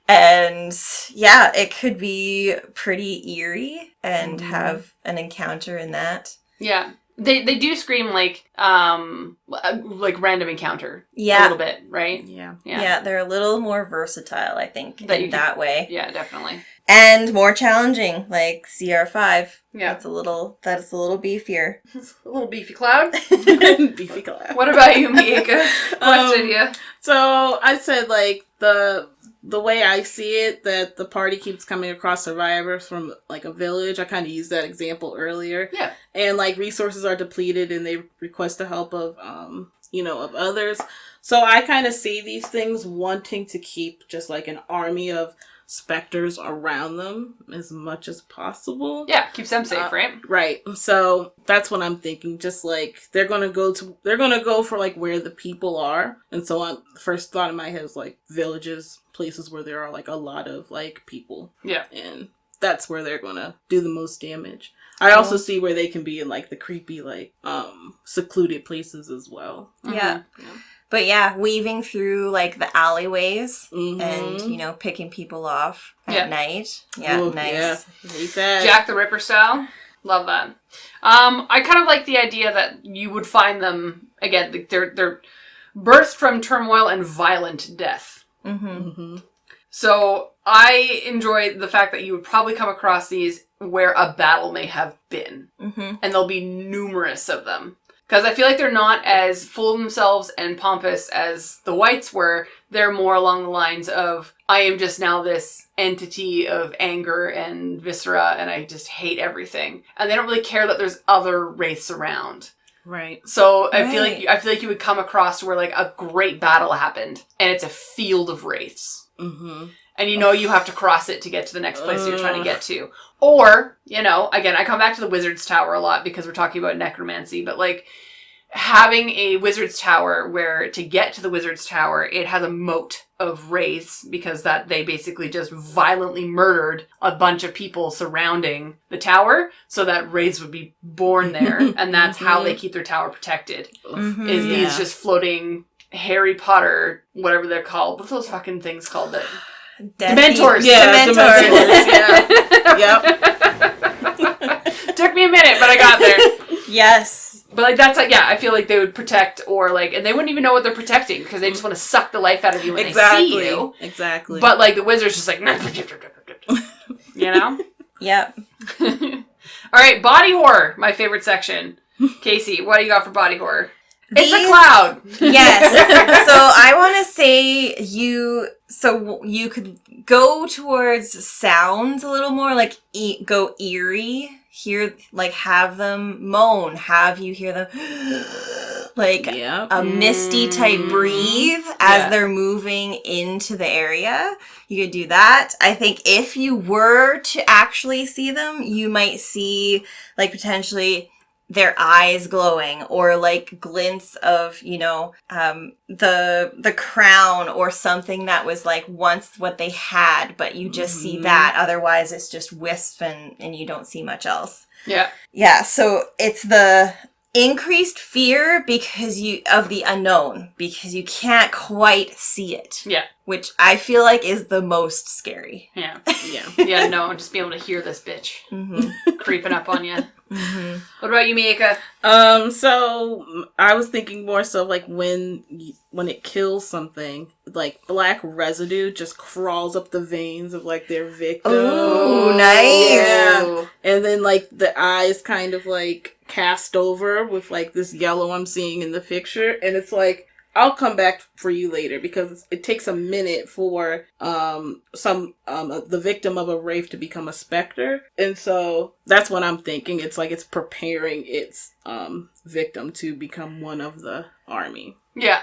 And yeah, it could be pretty eerie and have an encounter in that. Yeah. They do scream like random encounter. Yeah. A little bit, right? Yeah. Yeah, they're a little more versatile, I think, that way. Yeah, definitely. And more challenging, like CR5. Yeah. That's a little beefier. A little beefy cloud. Beefy cloud. What about you, Miaca? Quest idea. So I said like the way I see it, that the party keeps coming across survivors from like a village. I kind of used that example earlier. Yeah. And like resources are depleted and they request the help of of others. So I kind of see these things wanting to keep just like an army of specters around them as much as possible. Yeah, keeps them safe, right? Right. So that's what I'm thinking. Just like they're gonna go for like where the people are. And so the first thought in my head is like villages, places where there are like a lot of like people. Yeah. And that's where they're gonna do the most damage. I also see where they can be in like the creepy, like secluded places as well. Yeah. Yeah. But yeah, weaving through like the alleyways Mhm. and, picking people off at night. Yeah, Ooh, nice. Yeah. Hate that. Jack the Ripper style. Love that. I kind of like the idea that you would find them, again, like they're birthed from turmoil and violent death. Mm-hmm. Mm-hmm. So I enjoy the fact that you would probably come across these where a battle may have been. Mm-hmm. And there'll be numerous of them. Because I feel like they're not as full of themselves and pompous as the Wights were. They're more along the lines of, I am just now this entity of anger and viscera, and I just hate everything. And they don't really care that there's other wraiths around. Right. So I feel like you would come across where like a great battle happened, and it's a field of wraiths. Mm-hmm. And you have to cross it to get to the next place you're trying to get to. Or, again, I come back to the Wizard's Tower a lot because we're talking about necromancy, but like having a Wizard's Tower where to get to the Wizard's Tower, it has a moat of wraiths because that they basically just violently murdered a bunch of people surrounding the tower so that wraiths would be born there. And that's how they keep their tower protected. Mm-hmm. Is these just floating Harry Potter, whatever they're called. What's those fucking things called that... Dementors. Yeah, Dementors. Yeah. Yep. minute, but I got there. Yes. But, like, that's, like, yeah, I feel like they would protect or, like, and they wouldn't even know what they're protecting because they just want to suck the life out of you when they see you. Exactly. But, like, the wizard's just like, you know? Yep. All right, body horror, my favorite section. Casey, what do you got for body horror? It's a cloud. Yes. So I want to say you could go towards sounds a little more, like go eerie, hear, like have them moan, have you hear them like a misty type breathe as they're moving into the area. You could do that. I think if you were to actually see them, you might see like potentially their eyes glowing or like glints of, you know, the crown or something that was like once what they had, but you just see that. Otherwise it's just wisp and you don't see much else. Yeah. Yeah. So it's the increased fear because of the unknown, because you can't quite see it. Yeah. Which I feel like is the most scary. Yeah. Yeah, no, just be able to hear this bitch creeping up on you. What about you, Miaca? So I was thinking more so like when it kills something, like black residue just crawls up the veins of like their victim. Ooh, nice. Yeah. And then like the eyes kind of like cast over with like this yellow I'm seeing in the picture, and it's like, I'll come back for you later because it takes a minute for the victim of a wraith to become a specter. And so that's what I'm thinking. It's like it's preparing its victim to become one of the army. Yeah.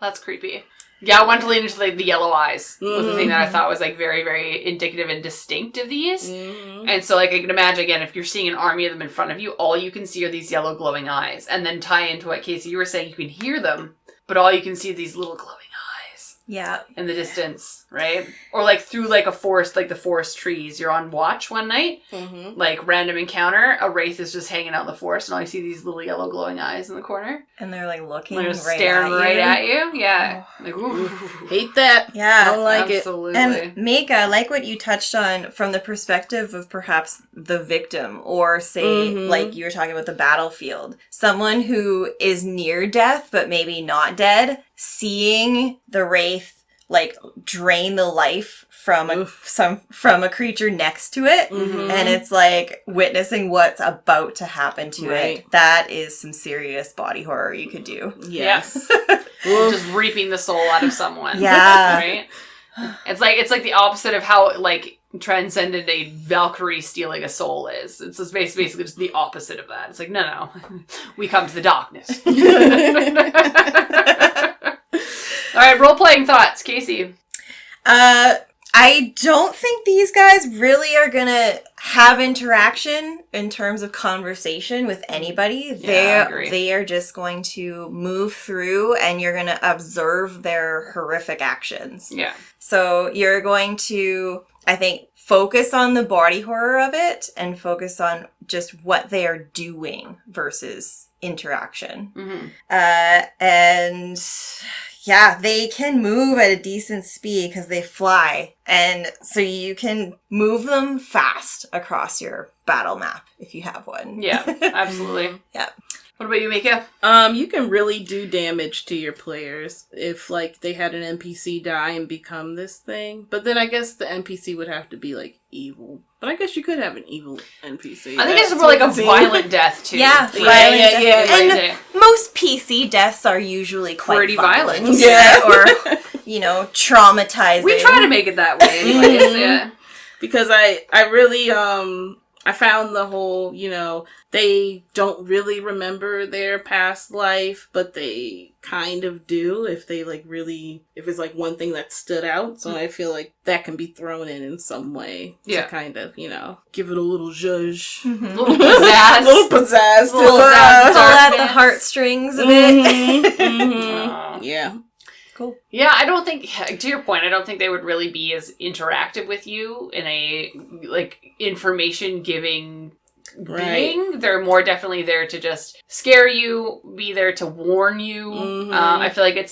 That's creepy. Yeah, I wanted to lean into like the yellow eyes was the thing that I thought was like very, very indicative and distinct of these. And so like I can imagine again, if you're seeing an army of them in front of you, all you can see are these yellow glowing eyes. And then tie into what Casey you were saying, you can hear them, but all you can see are these little glowing eyes. Yeah. In the distance, right? Or like through like a forest, like the forest trees. You're on watch one night, like random encounter, a wraith is just hanging out in the forest and all you see these little yellow glowing eyes in the corner. And they're like looking they're just right staring at you. at you. Yeah. Oh. Like, ooh. Hate that. Yeah. Don't like Absolutely. And Miaca, I like what you touched on from the perspective of perhaps the victim, or say, like you were talking about the battlefield. Someone who is near death, but maybe not dead, seeing the wraith like drain the life from a creature next to it, and it's like witnessing what's about to happen to it. That is some serious body horror you could do. Yes. Just reaping the soul out of someone. Yeah. Right? It's like the opposite of how like transcendent a Valkyrie stealing a soul is. It's just basically just the opposite of that. It's like, no. We come to the darkness. All right, role-playing thoughts. Casey. I don't think these guys really are gonna have interaction in terms of conversation with anybody. Yeah, I agree. They are just going to move through and you're gonna observe their horrific actions. Yeah. So you're going to, I think, focus on the body horror of it and focus on just what they are doing versus interaction. And yeah, they can move at a decent speed because they fly. And so you can move them fast across your battle map if you have one. Yeah, absolutely. Yeah. What about you, Miaca? You can really do damage to your players if, like, they had an NPC die and become this thing. But then I guess the NPC would have to be, like, evil. But I guess you could have an evil NPC. I think it's more like a violent death, too. Yeah, violent death. Yeah. And most PC deaths are usually quite Pretty violent. Yeah. Or, you know, traumatizing. We try to make it that way anyways, yeah. Because I really, I found the whole, you know, they don't really remember their past life, but they kind of do if they like really, if it's like one thing that stood out. So I feel like that can be thrown in some way to kind of, you know, give it a little zhuzh. Little pizzazz. Little pizzazz. Little Pull at the darkness. heartstrings of it. Yeah. Cool. Yeah, I don't think, to your point, I don't think they would really be as interactive with you in a, like, information-giving being. They're more definitely there to just scare you, be there to warn you. I feel like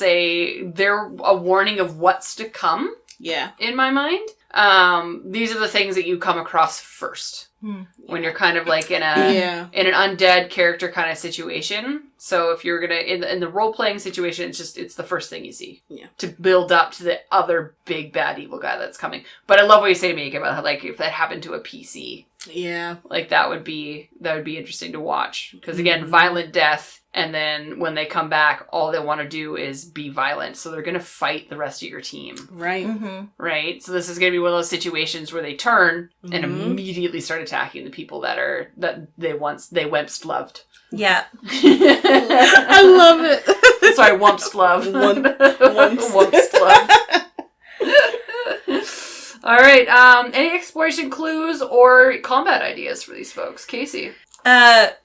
they're a warning of what's to come. Yeah. In my mind. These are the things that you come across first. when you're kind of like in an undead character kind of situation. So if you're gonna in the role playing situation, it's the first thing you see to build up to the other big bad evil guy that's coming. But I love what you say to me about how, like, if that happened to a PC, like that would be interesting to watch, because again, violent death. And then when they come back, all they want to do is be violent. So they're going to fight the rest of your team. Right. Right. So this is going to be one of those situations where they turn and immediately start attacking the people that they wimps loved. Yeah. I love it. Sorry, wumps love. Wumps love. All right. Any exploration clues or combat ideas for these folks? Casey?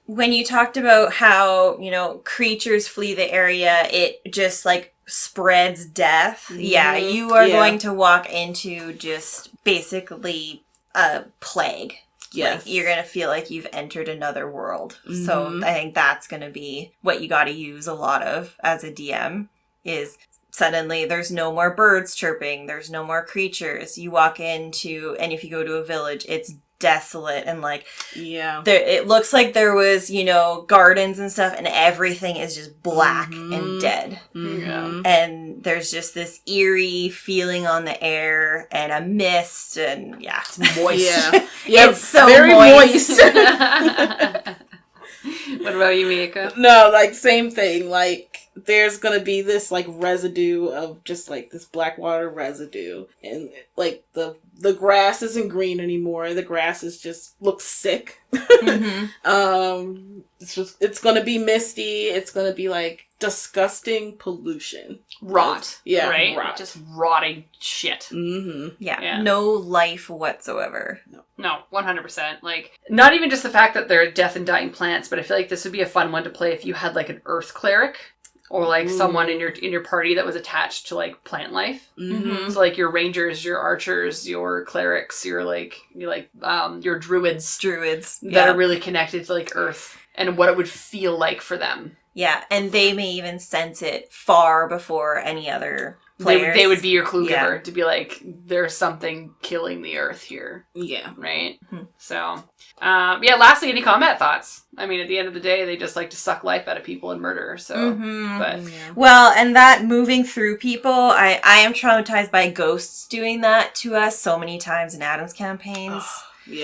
When you talked about how, creatures flee the area, it just, like, spreads death. Yeah, you are going to walk into just basically a plague. Yes. Like, you're going to feel like you've entered another world. So I think that's going to be what you got to use a lot of as a DM, is suddenly there's no more birds chirping. There's no more creatures. You walk into, and if you go to a village, it's desolate and like it looks like there was gardens and stuff, and everything is just black and dead. And there's just this eerie feeling on the air and a mist, and it's moist. It's so very moist. What about you, Miaca? No, like same thing. Like there's gonna be this like residue of just like this black water residue, and like the grass isn't green anymore. The grass is just looks sick. It's gonna be misty. It's gonna be like disgusting pollution, rot. Yeah, right. Rot. Just rotting shit. Yeah, no life whatsoever. No, 100%. Like, not even just the fact that they're death and dying plants, but I feel like this would be a fun one to play if you had like an earth cleric. Or like someone in your party that was attached to like plant life. So like your rangers, your archers, your clerics, your druids that are really connected to like earth and what it would feel like for them. Yeah, and they may even sense it far before any other players. They would be your clue giver to be like, there's something killing the earth here. Yeah. Right? So, lastly, any combat thoughts? I mean, at the end of the day, they just like to suck life out of people and murder, so... Well, and that moving through people, I am traumatized by ghosts doing that to us so many times in Adam's campaigns.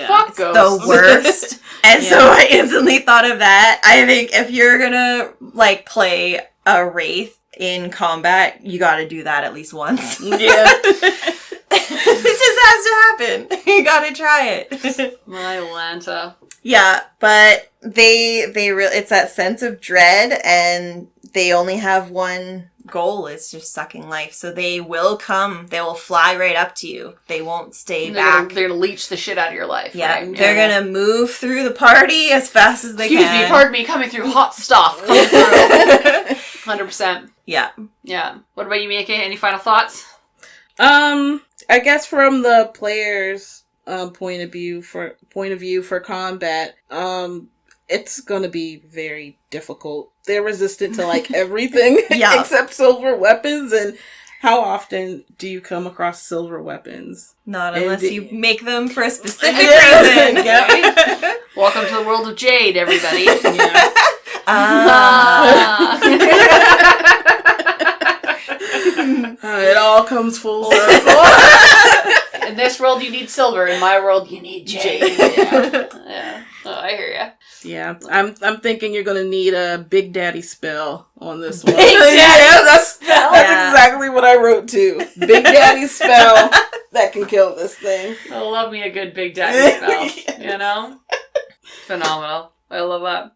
Fuck it's ghosts. The worst. And so I instantly thought of that. I think if you're gonna, like, play a Wraith in combat, you gotta do that at least once. It just has to happen. You gotta try it. My Lanta. Yeah, but they really, it's that sense of dread, and they only have one goal, is just sucking life. So they will come, they will fly right up to you. They won't stay back. They're gonna leech the shit out of your life. Yeah, right? They're gonna move through the party as fast as they can. Excuse me, pardon me, coming through hot stuff. Coming through. 100%. Yeah. Yeah. What about you, Miaca? Any final thoughts? I guess from the player's point of view for combat, it's gonna be very difficult. They're resistant to like everything except silver weapons. And how often do you come across silver weapons? Not unless you make them for a specific reason. Welcome to the world of Jade, everybody. It all comes full circle. In this world, you need silver. In my world, you need jade. Yeah. Oh, I hear ya. Yeah, I'm thinking you're gonna need a Big Daddy spell on this one. Big Daddy spell. That's exactly what I wrote too. Big Daddy spell that can kill this thing. I love me a good Big Daddy spell. You know, phenomenal. I love that.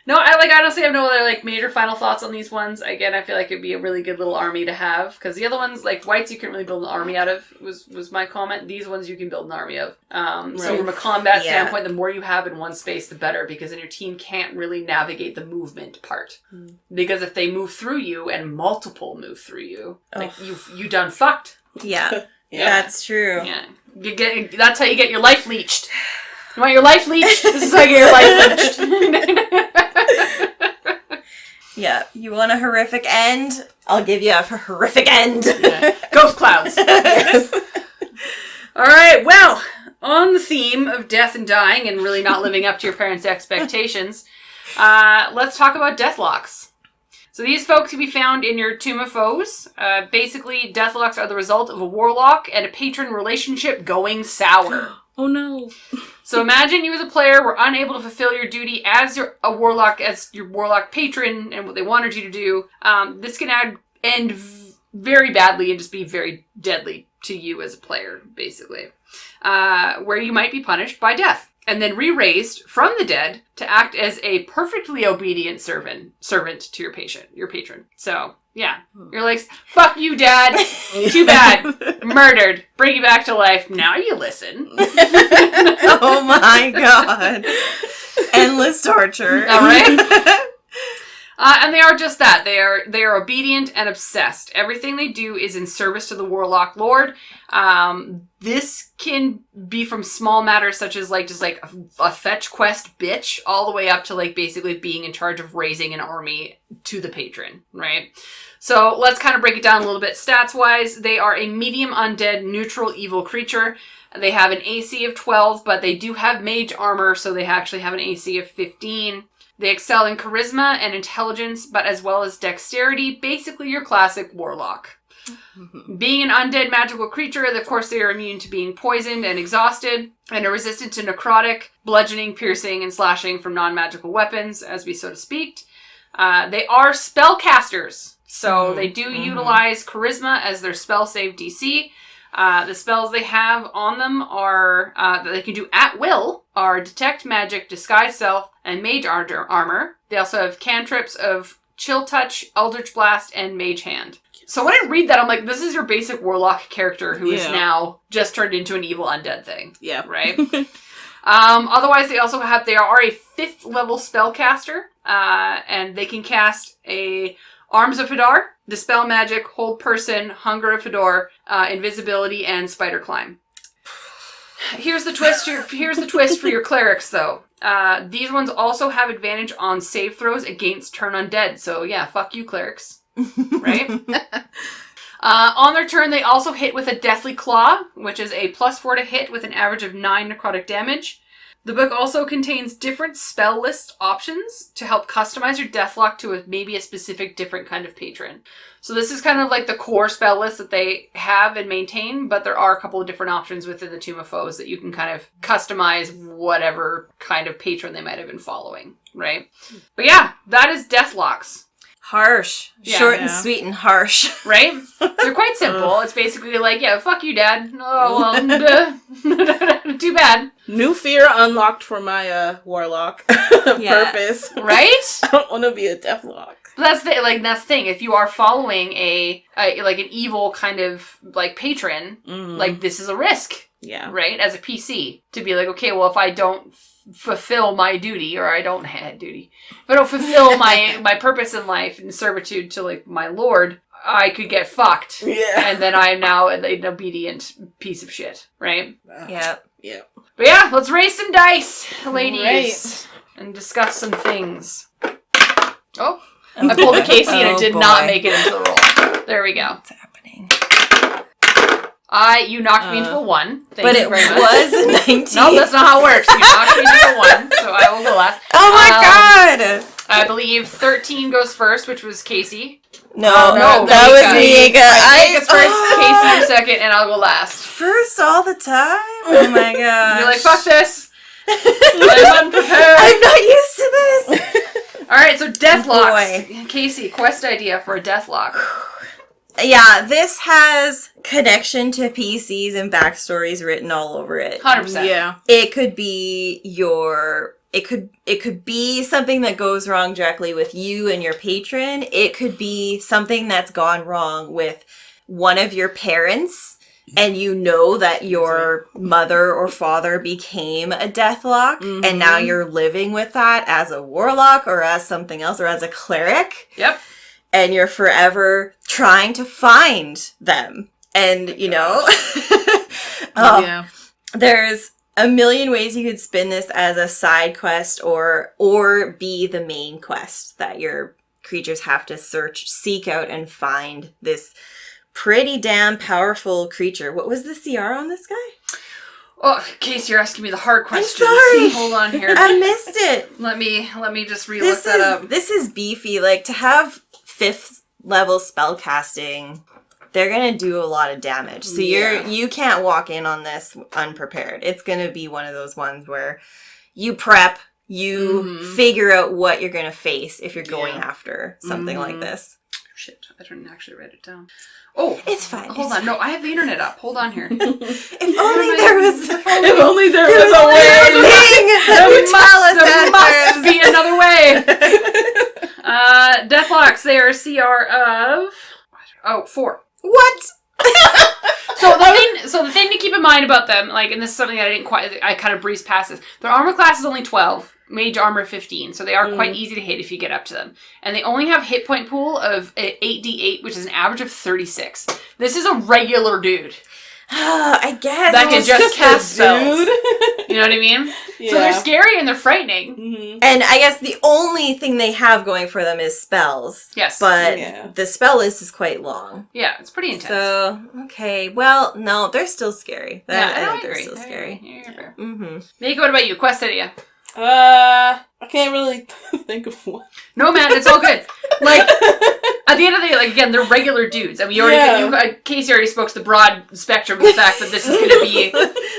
No, I honestly have no other major final thoughts on these ones. Again, I feel like it'd be a really good little army to have, because the other ones, like Wights, you couldn't really build an army out of, was my comment. These ones you can build an army of. So from a combat standpoint, the more you have in one space, the better, because then your team can't really navigate the movement part. Because if they move through you and multiple move through you, you done fucked. Yeah, that's true. Yeah, that's how you get your life leeched. You want your life leeched? This is how you get your life leeched. Yeah, you want a horrific end? I'll give you a horrific end. Ghost clouds. Yes. All right, well, on the theme of death and dying and really not living up to your parents' expectations, let's talk about Deathlocks. So these folks can be found in your Tomb of Foes. Basically, Deathlocks are the result of a warlock and a patron relationship going sour. Oh no. So imagine you as a player were unable to fulfill your duty as your warlock patron and what they wanted you to do. This can end very badly and just be very deadly to you as a player, basically. Where you might be punished by death and then re-raised from the dead to act as a perfectly obedient servant to your patron. So, yeah. You're like, fuck you, Dad. Too bad. Murdered. Bring you back to life. Now you listen. Oh my god. Endless torture. All right? And they are just that. They are obedient and obsessed. Everything they do is in service to the Warlock Lord. This can be from small matters such as just a fetch quest bitch all the way up to basically being in charge of raising an army to the patron, right? So let's kind of break it down a little bit stats-wise. They are a medium undead neutral evil creature. They have an AC of 12, but they do have mage armor, so they actually have an AC of 15. They excel in charisma and intelligence, but as well as dexterity, basically your classic warlock. Being an undead magical creature, of course they are immune to being poisoned and exhausted, and are resistant to necrotic, bludgeoning, piercing, and slashing from non-magical weapons, as we so to speak. They are spellcasters, so they do utilize charisma as their spell save DC. The spells they have on them are that they can do at will are Detect Magic, Disguise Self, and Mage Armor. They also have cantrips of Chill Touch, Eldritch Blast, and Mage Hand. So when I read that, I'm like, this is your basic warlock character who is now just turned into an evil undead thing. Yeah. Right? Otherwise, they are a 5th level spellcaster, and they can cast a Arms of Hadar, Dispel Magic, Hold Person, Hunger of Hadar, Invisibility, and Spider Climb. Here's the twist for your clerics, though. These ones also have advantage on save throws against turn undead. So yeah, fuck you, clerics. Right? On their turn, they also hit with a Deathly Claw, which is a +4 to hit with an average of 9 necrotic damage. The book also contains different spell list options to help customize your Deathlock to maybe a specific different kind of patron. So this is kind of like the core spell list that they have and maintain, but there are a couple of different options within the Tomb of Foes that you can kind of customize whatever kind of patron they might have been following, right? But yeah, that is Deathlocks. Harsh. Short and sweet and harsh. Right? They're quite simple. It's basically fuck you, Dad. Oh, well, too bad. New fear unlocked for my warlock purpose. Right? I don't want to be a Deathlock. But that's the thing. If you are following an evil kind of patron, this is a risk. Yeah. Right? As a PC. To be okay, well, if I don't fulfill my duty, or I don't have duty, if I don't fulfill my purpose in life and servitude to my lord, I could get fucked. Yeah. And then I am now an obedient piece of shit. Right? Yeah. Yeah. But yeah, let's raise some dice, ladies, and discuss some things. Oh, I pulled a Casey and it did not make it into the roll. There we go. What's happening? You knocked me into a 1. But it was a 19. No, that's not how it works. You knocked me into a 1, so I will go last. Oh my god! I believe 13 goes first, which was Casey. No, that was Miaca. Miaca's first, Casey second, and I'll go last. First all the time? Oh my god. You're like, fuck this. I'm unprepared. I'm not used to this. Alright, so Deathlocks. Casey, quest idea for a Deathlock. Yeah, this has connection to PCs and backstories written all over it. 100%. Yeah. It could be it could be something that goes wrong directly with you and your patron. It could be something that's gone wrong with one of your parents, and you know that your mother or father became a Deathlock, and now you're living with that as a warlock or as something else or as a cleric. Yep. And you're forever trying to find them. And, there's a million ways you could spin this as a side quest or be the main quest that your creatures have to seek out and find this pretty damn powerful creature. What was the CR on this guy? Oh, Casey, you're asking me the hard questions. I'm sorry. Hold on here. I missed it. Let me just re-look that up. This is beefy. Like, to have 5th level spellcasting, they're gonna do a lot of damage. So you can't walk in on this unprepared. It's gonna be one of those ones where you prep, you figure out what you're gonna face if you're going after something like this. Shit, I didn't actually write it down. Oh, it's fine. Hold on. No, I have the internet up. Hold on here. If only there was a way. There must be another way. Deathlocks, they are a CR of 4. What? So the thing to keep in mind about them, like, and this is something I kind of breezed past this. Their armor class is only 12. Mage armor 15, so they are quite easy to hit if you get up to them. And they only have hit point pool of 8d8, which is an average of 36. This is a regular dude. I guess. That can just cast spells. You know what I mean? Yeah. So they're scary and they're frightening. Mm-hmm. And I guess the only thing they have going for them is spells. Yes. But the spell list is quite long. Yeah, it's pretty intense. So, okay. Well, no, they're still scary. I think agree. They're still scary. Yeah. Mm-hmm. Mika, what about you? Quest idea? I can't really think of one. No, man, it's all good. Like, at the end of the day, like, again, they're regular dudes. I mean, Casey already spoke to the broad spectrum of the fact that this is going to be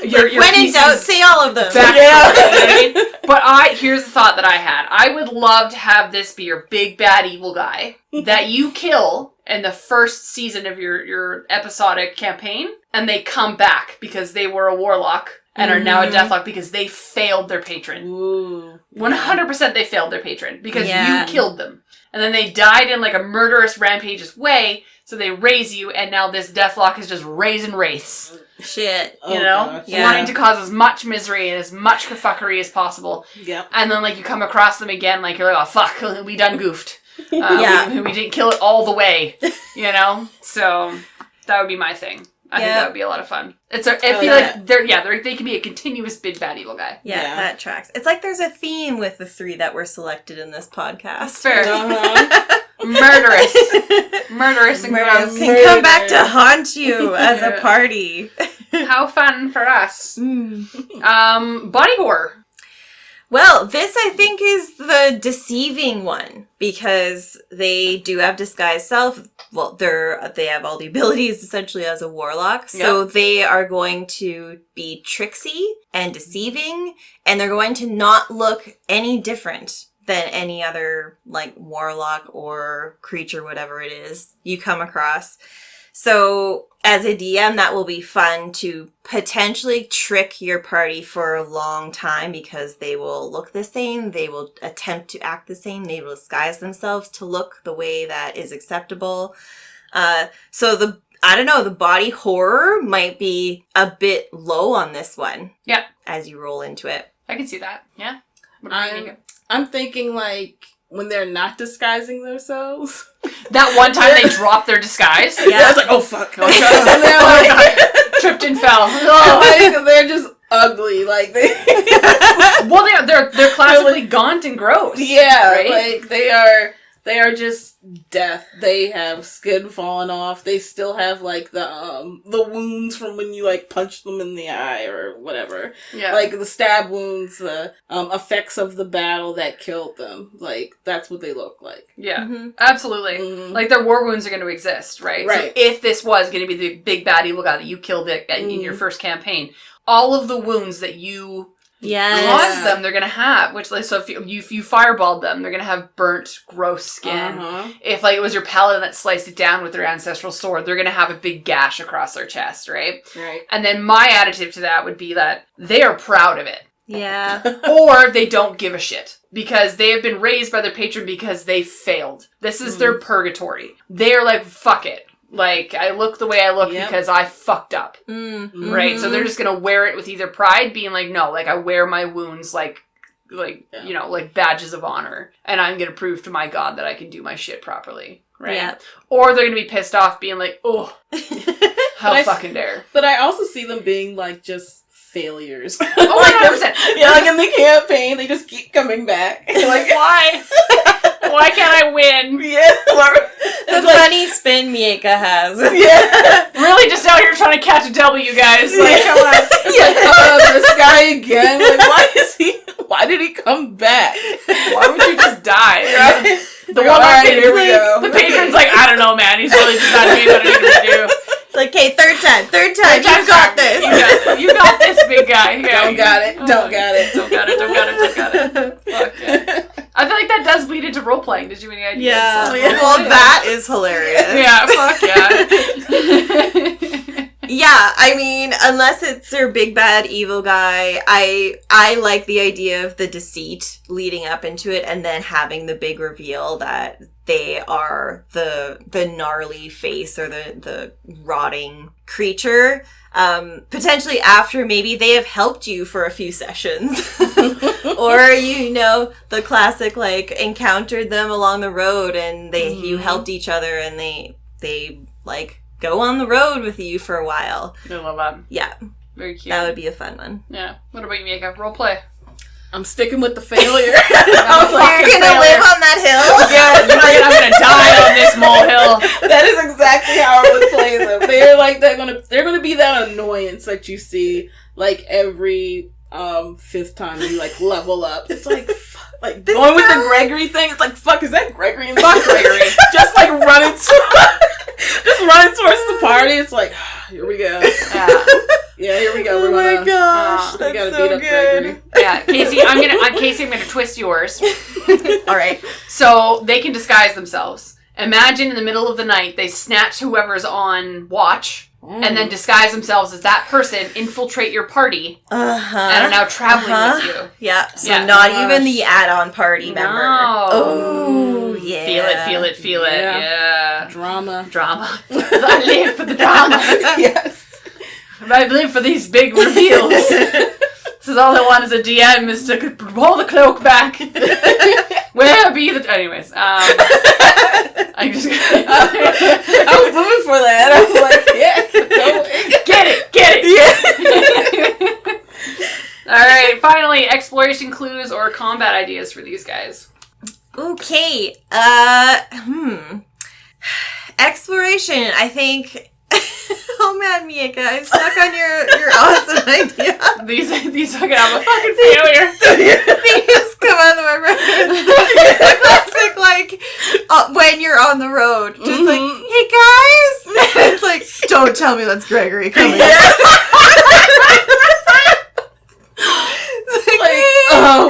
your when in doubt, say all of them. You know what I mean? But here's the thought that I had. I would love to have this be your big bad evil guy that you kill in the first season of your episodic campaign, and they come back because they were a warlock. And are now a Deathlock because they failed their patron. Ooh. 100% they failed their patron because you killed them. And then they died in like a murderous, rampageous way, so they raise you, and now this Deathlock is just raising Wraiths. Shit. You know? Wanting to cause as much misery and as much kerfuckery as possible. Yep. And then like you come across them again, like you're like, oh fuck, we done goofed. We didn't kill it all the way. You know? So that would be my thing. I think that would be a lot of fun. I feel like they can be a continuous big bad evil guy. Yeah, that tracks. It's like there's a theme with the 3 that were selected in this podcast. Fair. Murderous and gross. Can come back to haunt you as a party. How fun for us. Body horror. Well, this I think is the deceiving one because they do have disguised self. Well, they have all the abilities essentially as a warlock. So they are going to be tricksy and deceiving, and they're going to not look any different than any other like warlock or creature, whatever it is you come across. So as a DM, that will be fun to potentially trick your party for a long time because they will look the same. They will attempt to act the same. They will disguise themselves to look the way that is acceptable. So the body horror might be a bit low on this one. Yeah. As you roll into it. I can see that. Yeah. I'm thinking like when they're not disguising themselves. That one time they dropped their disguise. Yeah. I was like, oh fuck. And they're like, tripped and fell. Like, they're just ugly. Like they. Well, they're classically gaunt and gross. Yeah, right? Like they are just death. They have skin falling off. They still have like the wounds from when you like punched them in the eye or whatever. Yeah. Like the stab wounds, the effects of the battle that killed them. Like that's what they look like. Yeah, absolutely. Mm-hmm. Like their war wounds are going to exist, right? Right. So if this was going to be the big bad evil guy that you killed in your first campaign, all of the wounds that you caused them, they're going to have. So if you fireballed them, they're going to have burnt, gross skin. Uh-huh. If like it was your paladin that sliced it down with their ancestral sword, they're going to have a big gash across their chest, right? Right. And then my additive to that would be that they are proud of it. Yeah. Or they don't give a shit. Because they have been raised by their patron because they failed. This is their purgatory. They're like, fuck it. Like, I look the way I look because I fucked up. Mm-hmm. Right? So they're just going to wear it with either pride, being like, no, like, I wear my wounds like you know, like badges of honor. And I'm going to prove to my God that I can do my shit properly. Right? Yeah. Or they're going to be pissed off, being like, oh, how fucking dare. But I also see them being like, just failures. Oh, 100%. Yeah, like in the campaign, they just keep coming back. Like, why? Why can't I win? Yeah. The funny spin Miaca has. Yeah. Really? really just out here trying to catch a W, guys. Like, come on. This guy again. Like, why did he come back? Why would you just die? Right? The one right, here we go. The patron's like, I don't know, man. He's really just not doing what I need him to do. It's like, okay, third time. You've got this. You got this, big guy. Yeah, Don't got it. Don't got it. Fuck yeah. I feel like that does bleed into role-playing. Did you have any ideas? Yeah. Yeah. Well, that is hilarious. Yeah, fuck yeah. Yeah, I mean, unless it's their big bad evil guy, I like the idea of the deceit leading up into it and then having the big reveal that they are the gnarly face or the rotting creature. Potentially after maybe they have helped you for a few sessions. Or, the classic, like, encountered them along the road and you helped each other and they like, go on the road with you for a while. I love that. Yeah. Very cute. That would be a fun one. Yeah. What about you, Miaca? Roleplay. I'm sticking with the failure. You're gonna live on that hill? Yeah, I'm gonna die on this molehill. That is exactly how I would play them. They're gonna be that annoyance that you see like every fifth time you like level up. It's like like this going with the Gregory thing. It's like, fuck, is that Gregory? Fuck Gregory. Just like running towards the party. It's like, here we go. Yeah, here we go. Oh my gosh, that's gotta so beat up good. Gregory. Yeah, Casey, I'm gonna twist yours. All right. So they can disguise themselves. Imagine in the middle of the night they snatch whoever's on watch and then disguise themselves as that person, infiltrate your party, and are now traveling with you. Yeah. So not even the add-on party member. Oh, yeah. Feel it. Yeah. Drama. I live for the drama. Yes. I live for these big reveals. This is all I want as a DM is to pull the cloak back. Where be the... Anyways, I just... I was looking for that. I was like, yeah. Get it. Yeah. Alright, finally, exploration clues or combat ideas for these guys. Okay. Exploration, I think... Oh man, Miaca, I'm stuck on your awesome idea. These fucking, I'm a fucking failure. These come out of my brain. The classic, like, when you're on the road, just like, hey guys, it's like, don't tell me that's Gregory coming. Like,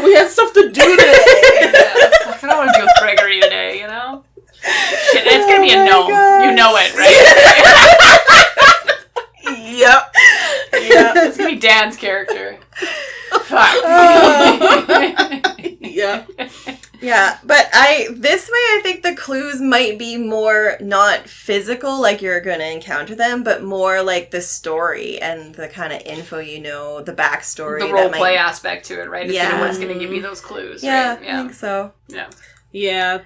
we had stuff to do today. I don't want to deal with Gregory today, you know? Shit, it's gonna be a gnome. Gosh. You know it, right? Yep. It's gonna be Dan's character. Fuck. Yeah. Yeah, but this way I think the clues might be more not physical, like you're going to encounter them, but more like the story and the kind of info, the backstory. The role play aspect to it, right? It's kind of what's going to give you those clues, yeah, right? Yeah, I think so. Yeah. Yeah,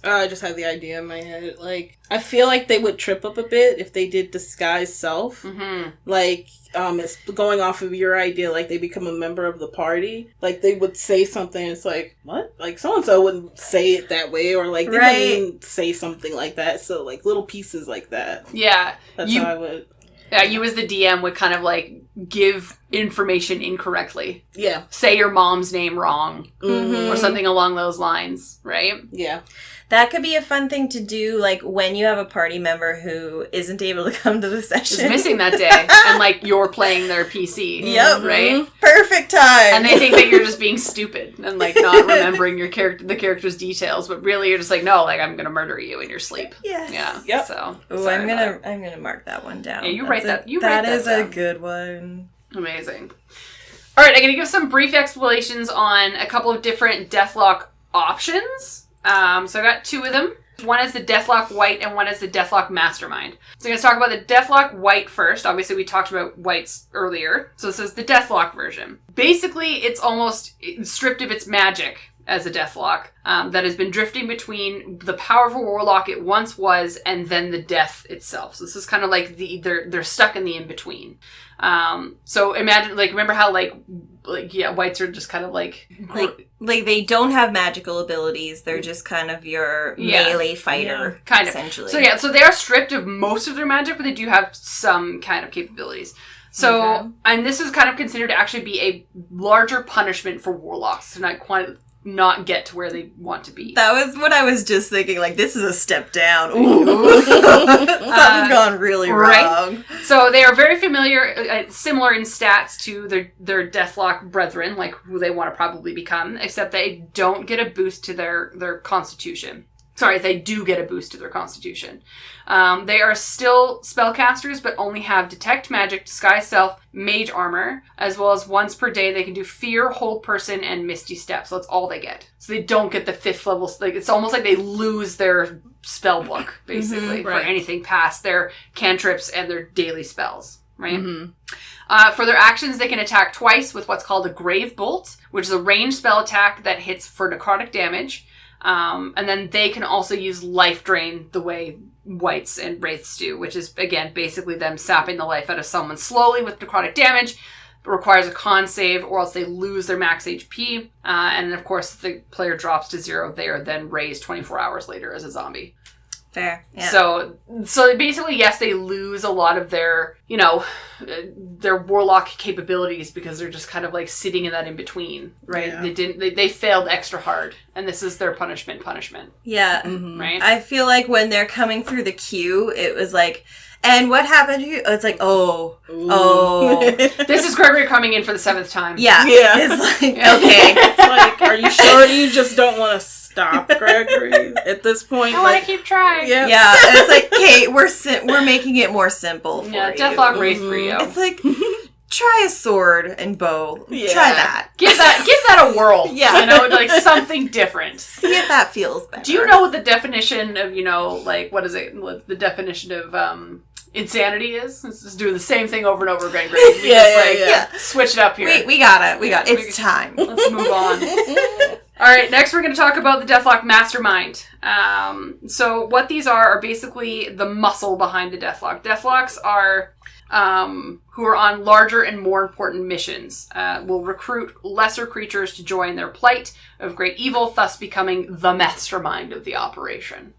I just had the idea in my head. Like, I feel like they would trip up a bit if they did disguise self. Mm-hmm. Like, it's going off of your idea, like they become a member of the party. Like, they would say something, it's like, what? Like, so-and-so wouldn't say it that way, or like, they wouldn't even say something like that. So, like, little pieces like that. Yeah. That's how I would... Yeah, you as the DM would kind of, like, give information incorrectly. Yeah. Say your mom's name wrong. Mm-hmm. Or something along those lines, right? Yeah. That could be a fun thing to do, like, when you have a party member who isn't able to come to the session. Is missing that day, and, like, you're playing their PC. Yep. Right? Perfect time. And they think that you're just being stupid and, like, not remembering the character's details, but really you're just like, no, like, I'm gonna murder you in your sleep. Yes. Yeah. Yep. So. Oh, I'm gonna mark that one down. Yeah, you That's write that. That write is that a down. good one. Amazing. All right, I'm gonna give some brief explanations on a couple of different Deathlock options. So I got two of them. One is the Deathlock Wight and one is the Deathlock Mastermind. So I'm going to talk about the Deathlock Wight first. Obviously, we talked about Wights earlier. So this is the Deathlock version. Basically, it's almost stripped of its magic as a Deathlock that has been drifting between the powerful warlock it once was and then the death itself. So this is kind of like they're stuck in the in-between. So imagine, like, remember how, like, Wights are just kind of like they don't have magical abilities. They're just kind of your melee fighter, kind of, essentially. So they are stripped of most of their magic, but they do have some kind of capabilities. So, and this is kind of considered to actually be a larger punishment for warlocks to not get to where they want to be. That was what I was just thinking, like, this is a step down. Ooh. Something's gone really wrong. Right? So they are very similar in stats to their Deathlock brethren, like who they want to probably become, except they don't get a boost to their constitution. Sorry, they do get a boost to their constitution. They are still spellcasters, but only have Detect Magic, Disguise Self, Mage Armor, as well as once per day they can do Fear, Hold Person, and Misty Step. So that's all they get. So they don't get the 5th level. Like, it's almost like they lose their spell book, basically, for anything past their cantrips and their daily spells, right? Mm-hmm. For their actions, they can attack twice with what's called a Grave Bolt, which is a ranged spell attack that hits for necrotic damage. And then they can also use Life Drain the way Wights and Wraiths do, which is, again, basically them sapping the life out of someone slowly with necrotic damage. It requires a con save, or else they lose their max HP. And, of course, if the player drops to 0, they are then raised 24 hours later as a zombie. Fair. Yeah. So basically, yes, they lose a lot of their, their warlock capabilities because they're just kind of like sitting in that in between, right? Yeah. They failed extra hard, and this is their punishment. Yeah. Mm-hmm. Right? I feel like when they're coming through the queue, it was like, and what happened to you? It's like, oh. This is Gregory coming in for the 7th time. Yeah. It's like, okay. It's like, are you sure you just don't want to stop, Gregory, at this point? I want to keep trying. Yeah. And it's like, Kate, we're making it more simple for you. Deathlock Wraith for you. It's like, try a sword and bow. Yeah. Try that. Give that a whirl. Yeah. Like something different. See if that feels better. Do you know what the definition of, what is it? What the definition of insanity is? It's just doing the same thing over and over again. Great. Switch it up here. We got it. It's time. Let's move on. All right, next we're going to talk about the Deathlock Mastermind. So what these are basically the muscle behind the Deathlock. Deathlocks are who are on larger and more important missions. Will recruit lesser creatures to join their plight of great evil, thus becoming the mastermind of the operation.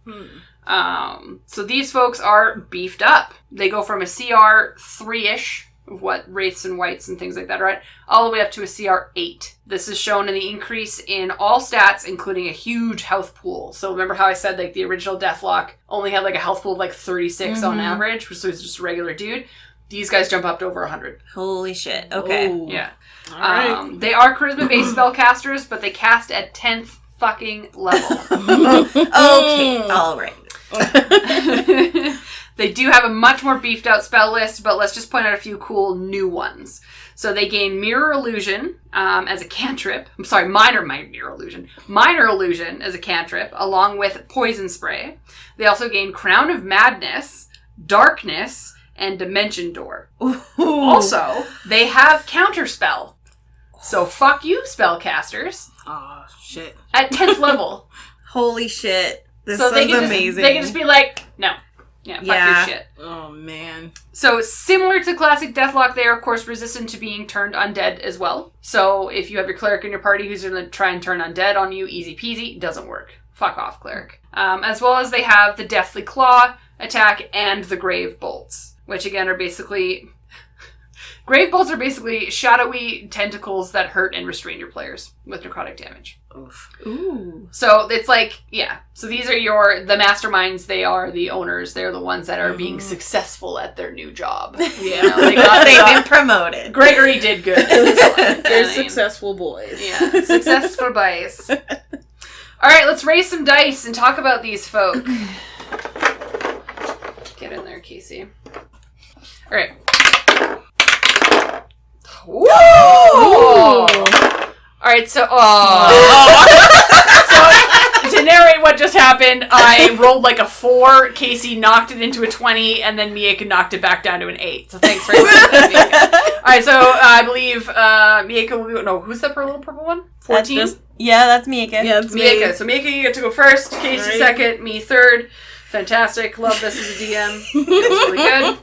So these folks are beefed up. They go from a CR 3-ish, of what Wraiths and Wights and things like that are at, all the way up to a CR 8. This is shown in the increase in all stats, including a huge health pool. So remember how I said like the original Deathlock only had like a health pool of like 36 on average, which was just a regular dude. These guys jump up to over 100. Holy shit. Okay. Ooh. Yeah. All right. They are charisma-based spellcasters, but they cast at 10th fucking level. Okay. All right. They do have a much more beefed out spell list, but let's just point out a few cool new ones. So they gain Mirror Illusion as a cantrip. I'm sorry, Minor Illusion as a cantrip, along with Poison Spray. They also gain Crown of Madness, Darkness, and Dimension Door. Ooh. Also, they have Counterspell. So fuck you, spellcasters. Oh, shit. At 10th level. Holy shit. This so sounds amazing. They can just be like, no. Yeah, fuck your shit. Oh, man. So, similar to classic Deathlock, they are, of course, resistant to being turned undead as well. So, if you have your cleric in your party who's going to try and turn undead on you, easy peasy, doesn't work. Fuck off, cleric. As well as they have the Deathly Claw attack and the Grave Bolts, which, again, are basically... Grave Bolts are basically shadowy tentacles that hurt and restrain your players with necrotic damage. Oof. Ooh. So it's like, yeah. So these are the masterminds. They are the owners. They're the ones that are being successful at their new job. Yeah. They've been promoted. Gregory did good. They're successful boys. Yeah. Successful boys. All right, let's raise some dice and talk about these folk. Get in there, Casey. All right. Woo! Alright, so to narrate what just happened, I rolled like a 4, Casey knocked it into a 20, and then Miaca knocked it back down to an 8. So thanks very much, Miaca. Alright, so I believe Miaca will be... No, who's the little purple one? 14? That's Miaca. Yeah, it's Miaca. me. So Miaca, you get to go first, Casey second, me third. Fantastic. Love this as a DM. Feels really good.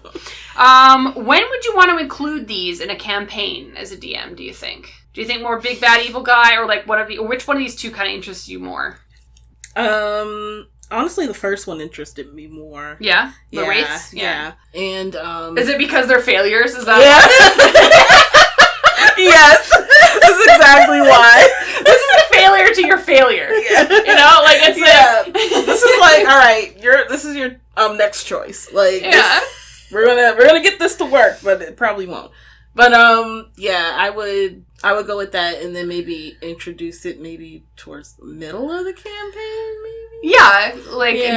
When would you want to include these in a campaign as a DM, do you think? Do you think more big bad evil guy, or like which one of these two kind of interests you more? Honestly, the first one interested me more. Yeah? The Wraiths? Yeah. And, is it because they're failures? Is that... Yes. That's exactly why. This is a failure to your failure. Yeah. You know? Like, it's This is like, alright, this is your next choice. Like, we're gonna get this to work, but it probably won't. But, I would go with that and then maybe introduce it maybe towards the middle of the campaign, maybe? Yeah,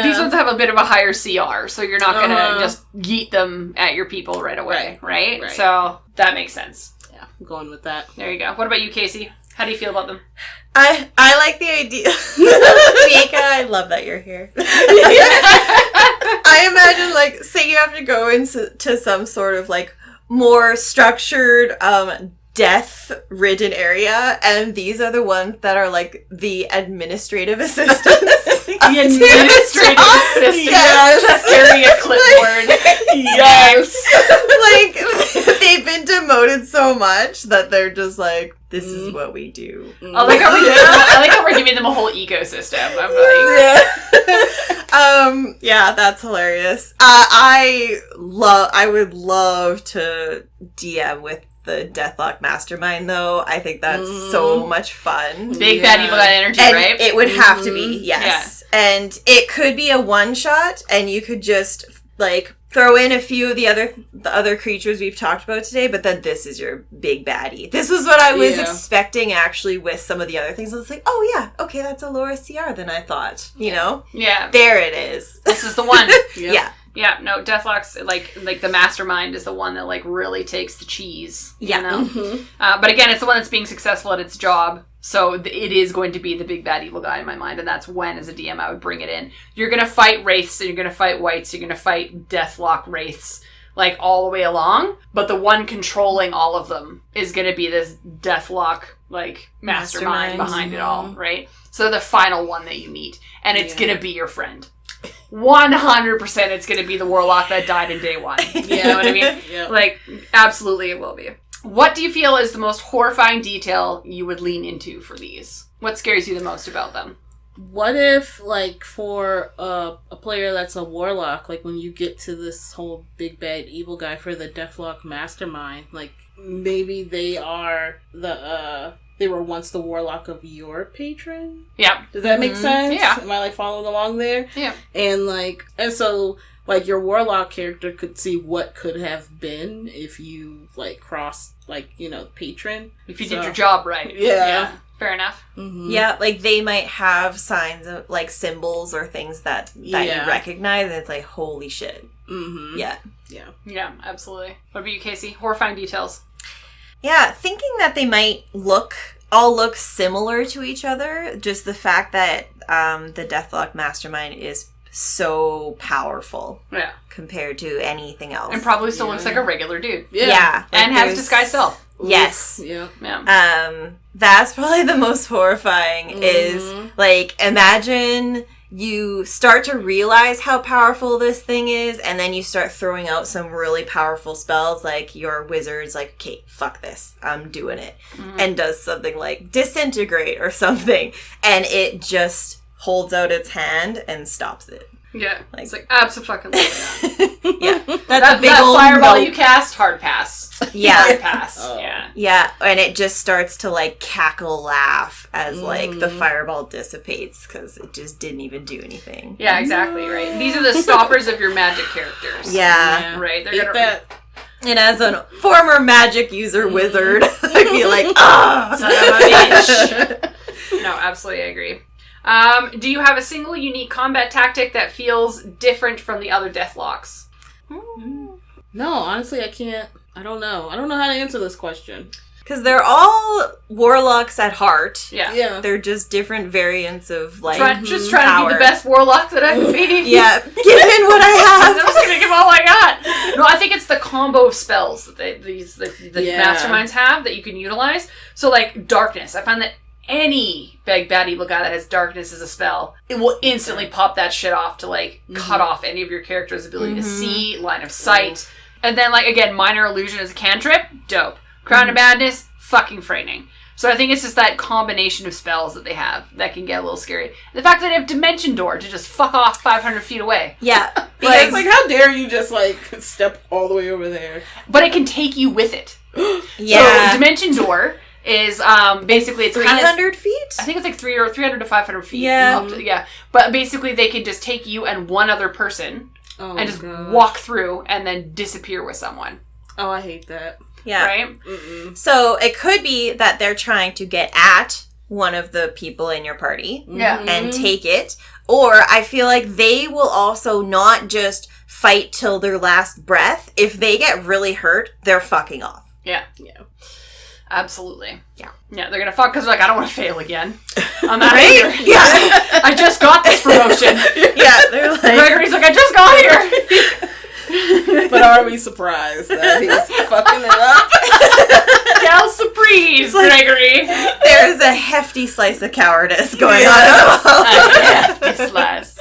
these ones have a bit of a higher CR, so you're not gonna just yeet them at your people right away, right? So, that makes sense. Yeah, I'm going with that. There you go. What about you, Casey? How do you feel about them? I like the idea. Miaca, I love that you're here. I imagine, like, say you have to go into some sort of, like, more structured, death-ridden area, and these are the ones that are, like, the administrative assistants. The administrative assistants. Yes. Carry a clipboard. Yes. Like, they've been demoted so much that they're just like, this is what we do. I like how we're giving them a whole ecosystem. I'm like... Yeah, that's hilarious. I would love to DM with the Deathlock Mastermind, though. I think that's so much fun. Big bad evil guy energy, and right? It would have to be, yes. Yeah. And it could be a one-shot, and you could just, like, throw in a few of the other creatures we've talked about today, but then this is your big baddie. This was what I was expecting, actually, with some of the other things. I was like, oh, yeah, okay, that's a lower CR than I thought, you know? Yeah. There it is. This is the one. Yeah. Yeah, no, Deathlocks, like the mastermind is the one that, like, really takes the cheese, you know? Mm-hmm. But again, it's the one that's being successful at its job, so it is going to be the big bad evil guy in my mind, and that's when, as a DM, I would bring it in. You're gonna fight Wraiths, and you're gonna fight Wights, you're gonna fight Deathlock Wraiths, like, all the way along, but the one controlling all of them is gonna be this Deathlock, like, mastermind behind it all, right? So the final one that you meet, and it's gonna be your friend. 100% it's going to be the warlock that died in day one. You know what I mean? Yeah. Like, absolutely it will be. What do you feel is the most horrifying detail you would lean into for these? What scares you the most about them? What if, like, for a player that's a warlock, like, when you get to this whole big bad evil guy for the Deathlock Mastermind, like, maybe they are they were once the warlock of your patron? Yeah. Does that make sense? Yeah. Am I, like, following along there? Yeah. And so, like, your warlock character could see what could have been if you, like, crossed, like, you know, patron. If you did your job right. Yeah. Fair enough. Mm-hmm. Yeah, like, they might have signs of, like, symbols or things that you recognize, and it's like, holy shit. Mm-hmm. Yeah. Yeah. Yeah, absolutely. What about you, Casey? Horrifying details. Yeah, thinking that they might all look similar to each other. Just the fact that the Deathlock Mastermind is so powerful. Yeah. Compared to anything else. And probably still looks like a regular dude. Yeah. Like, and has disguised self. Yes. Yeah. That's probably the most horrifying is, like, imagine you start to realize how powerful this thing is, and then you start throwing out some really powerful spells, like your wizard's like, okay, fuck this, I'm doing it, and does something like disintegrate or something, and it just holds out its hand and stops it. Yeah, like, it's like, absolutely. Yeah, that's a big that old fireball you cast, hard pass. Yeah. Hard pass, Yeah, and it just starts to, like, cackle laugh as, like, the fireball dissipates, because it just didn't even do anything. Yeah, exactly, right. These are the stoppers of your magic characters. Yeah. Right, they're gonna... And as a former magic user wizard, I feel like, son of a bitch. No, absolutely, I agree. Do you have a single unique combat tactic that feels different from the other Deathlocks? No, honestly, I can't. I don't know. I don't know how to answer this question. Because they're all warlocks at heart. Yeah. They're just different variants of, like, just trying to be the best warlock that I can be. Yeah. Given what I have. I'm just going to give all I got. No, I think it's the combo of spells that the masterminds have that you can utilize. So, like, darkness. I find that any big bad evil guy that has darkness as a spell, it will instantly pop that shit off to, like, cut off any of your character's ability to see, line of sight. And then, like, again, minor illusion as a cantrip, dope. Crown of Madness, fucking frightening. So I think it's just that combination of spells that they have that can get a little scary. The fact that they have Dimension Door to just fuck off 500 feet away. Yeah. Like, how dare you just, like, step all the way over there? But it can take you with it. Yeah. So Dimension Door is basically it's 300 feet? I think it's like 300 to 500 feet. Yeah. Yeah. But basically they can just take you and one other person and just walk through and then disappear with someone. Oh, I hate that. Yeah. Right? Mm-mm. So it could be that they're trying to get at one of the people in your party and take it. Or I feel like they will also not just fight till their last breath. If they get really hurt, they're fucking off. Yeah. Yeah. Absolutely. Yeah. Yeah, they're gonna fuck because like, I don't want to fail again. I'm not here. Yeah. I just got this promotion. Yeah, they're like... Gregory's like, I just got here. But are we surprised that he's fucking it up? Gal surprise, like, Gregory. There's a hefty slice of cowardice going on as well. Hefty slice.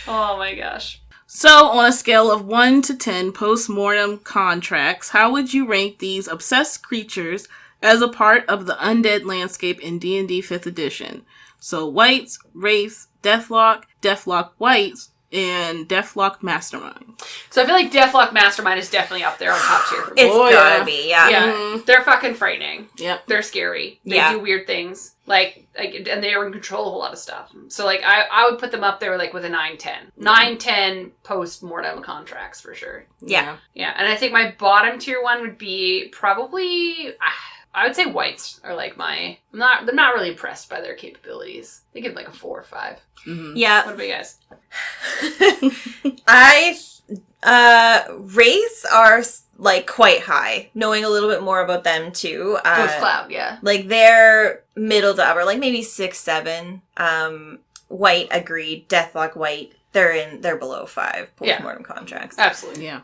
Oh my gosh. So, on a scale of 1 to 10 post-mortem contracts, how would you rank these obsessed creatures as a part of the undead landscape in D&D 5th edition? So, Wights, Wraiths, Deathlock, Deathlock Wights, and Deathlock Mastermind. So I feel like Deathlock Mastermind is definitely up there on top tier for me. It's gotta be, yeah. Yeah, they're fucking frightening. Yep. They're scary. They do weird things. Like, and they are in control of a lot of stuff. So, like, I would put them up there, like, with a 9-10. 9-10 post-mortem contracts, for sure. Yeah. Yeah, and I think my bottom tier one would be probably... I would say Wights are like my... they're not really impressed by their capabilities. They give like a 4 or 5. Mm-hmm. Yeah. What about you guys? Wraiths are like quite high. Knowing a little bit more about them too. Ghost Cloud, yeah. Like they're middle to upper, like maybe 6, 7. Wight agreed. Deathlock Wight, they're below 5 post-mortem contracts. Absolutely. Yeah.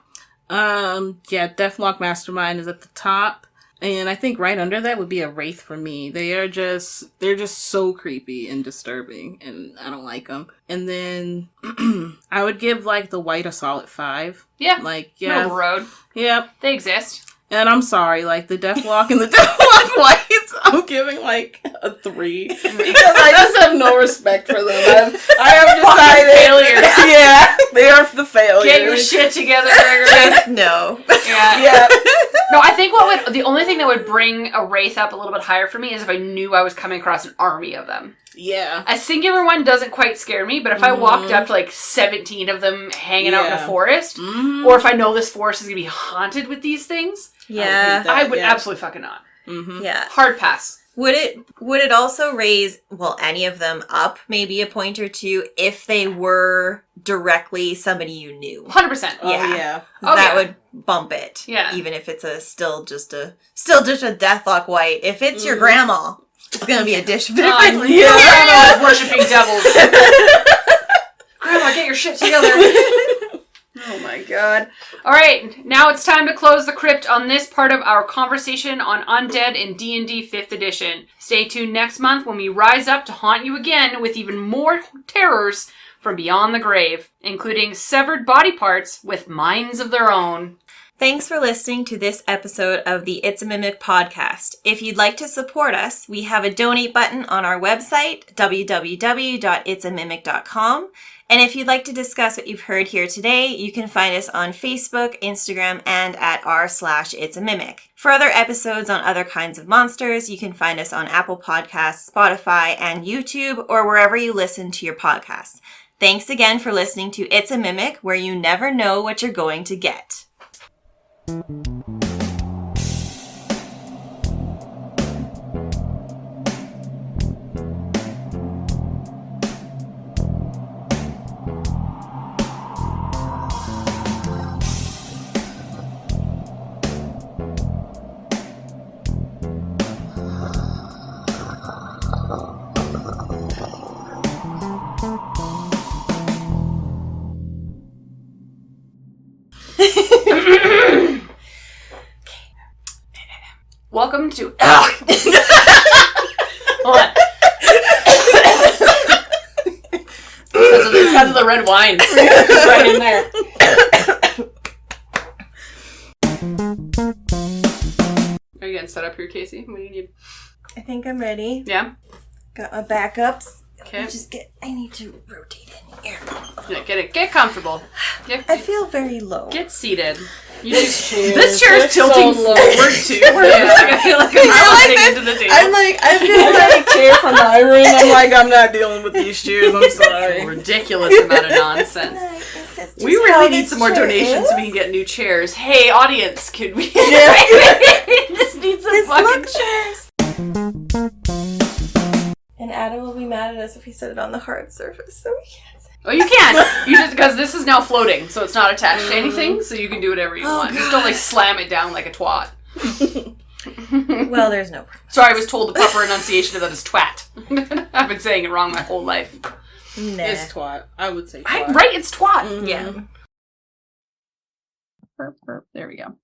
Deathlock Mastermind is at the top. And I think right under that would be a Wraith for me. They're just so creepy and disturbing, and I don't like them. And then I would give like the Wight a solid 5. Yeah. Like, yeah. Middle of the road. Yep. They exist. And I'm sorry, like the Deathlock and the Deathlock Wights, I'm giving like a 3 because I just have no respect for them. I have decided failures. Yeah, they are the failures. Get your shit together, Gregory. No. Yeah. No, I think the only thing that would bring a Wraith up a little bit higher for me is if I knew I was coming across an army of them. Yeah. A singular one doesn't quite scare me, but if I walked up to like 17 of them hanging out in a forest, or if I know this forest is going to be haunted with these things, I would absolutely fucking not. Mm-hmm. Yeah. Hard pass. Would it also raise, any of them up, maybe a point or two, if they were directly somebody you knew? 100%. Yeah. That would bump it. Yeah. Even if it's still just a Deathlock Wight. If it's your grandma, it's going to be a dish of different. Grandma is worshipping devils. Grandma, get your shit together. Oh my god. Alright, now it's time to close the crypt on this part of our conversation on Undead in D&D 5th edition. Stay tuned next month when we rise up to haunt you again with even more terrors from beyond the grave, including severed body parts with minds of their own. Thanks for listening to this episode of the It's a Mimic podcast. If you'd like to support us, we have a donate button on our website, www.itsamimic.com. And if you'd like to discuss what you've heard here today, you can find us on Facebook, Instagram, and at r/itsamimic. For other episodes on other kinds of monsters, you can find us on Apple Podcasts, Spotify, and YouTube, or wherever you listen to your podcasts. Thanks again for listening to It's a Mimic, where you never know what you're going to get. Welcome to... Hold on. It's because of the red wine. It's right in there. Are you getting set up here, Casey? What do you need? I think I'm ready. Yeah? Got my backups. Okay. I need to rotate in here. Yeah, get comfortable. I feel very low. Get seated. This chair is tilting forward too. I feel like I'm sitting into the table. I feel like chair from Irene. I'm not dealing with these chairs. I'm sorry. Ridiculous amount of nonsense. We really need some more donations so we can get new chairs. Hey, audience, could we? Just need some fucking chairs. And Adam will be mad at us if we set it on the hard surface, so we can't. Oh, you can. You just because this is now floating, so it's not attached to anything, so you can do whatever you want. Just don't slam it down like a twat. Well, there's no problem. Sorry, I was told the proper enunciation of that is twat. I've been saying it wrong my whole life. Nah. It's twat. I would say twat. Right, it's twat. Mm-hmm. Yeah. There we go.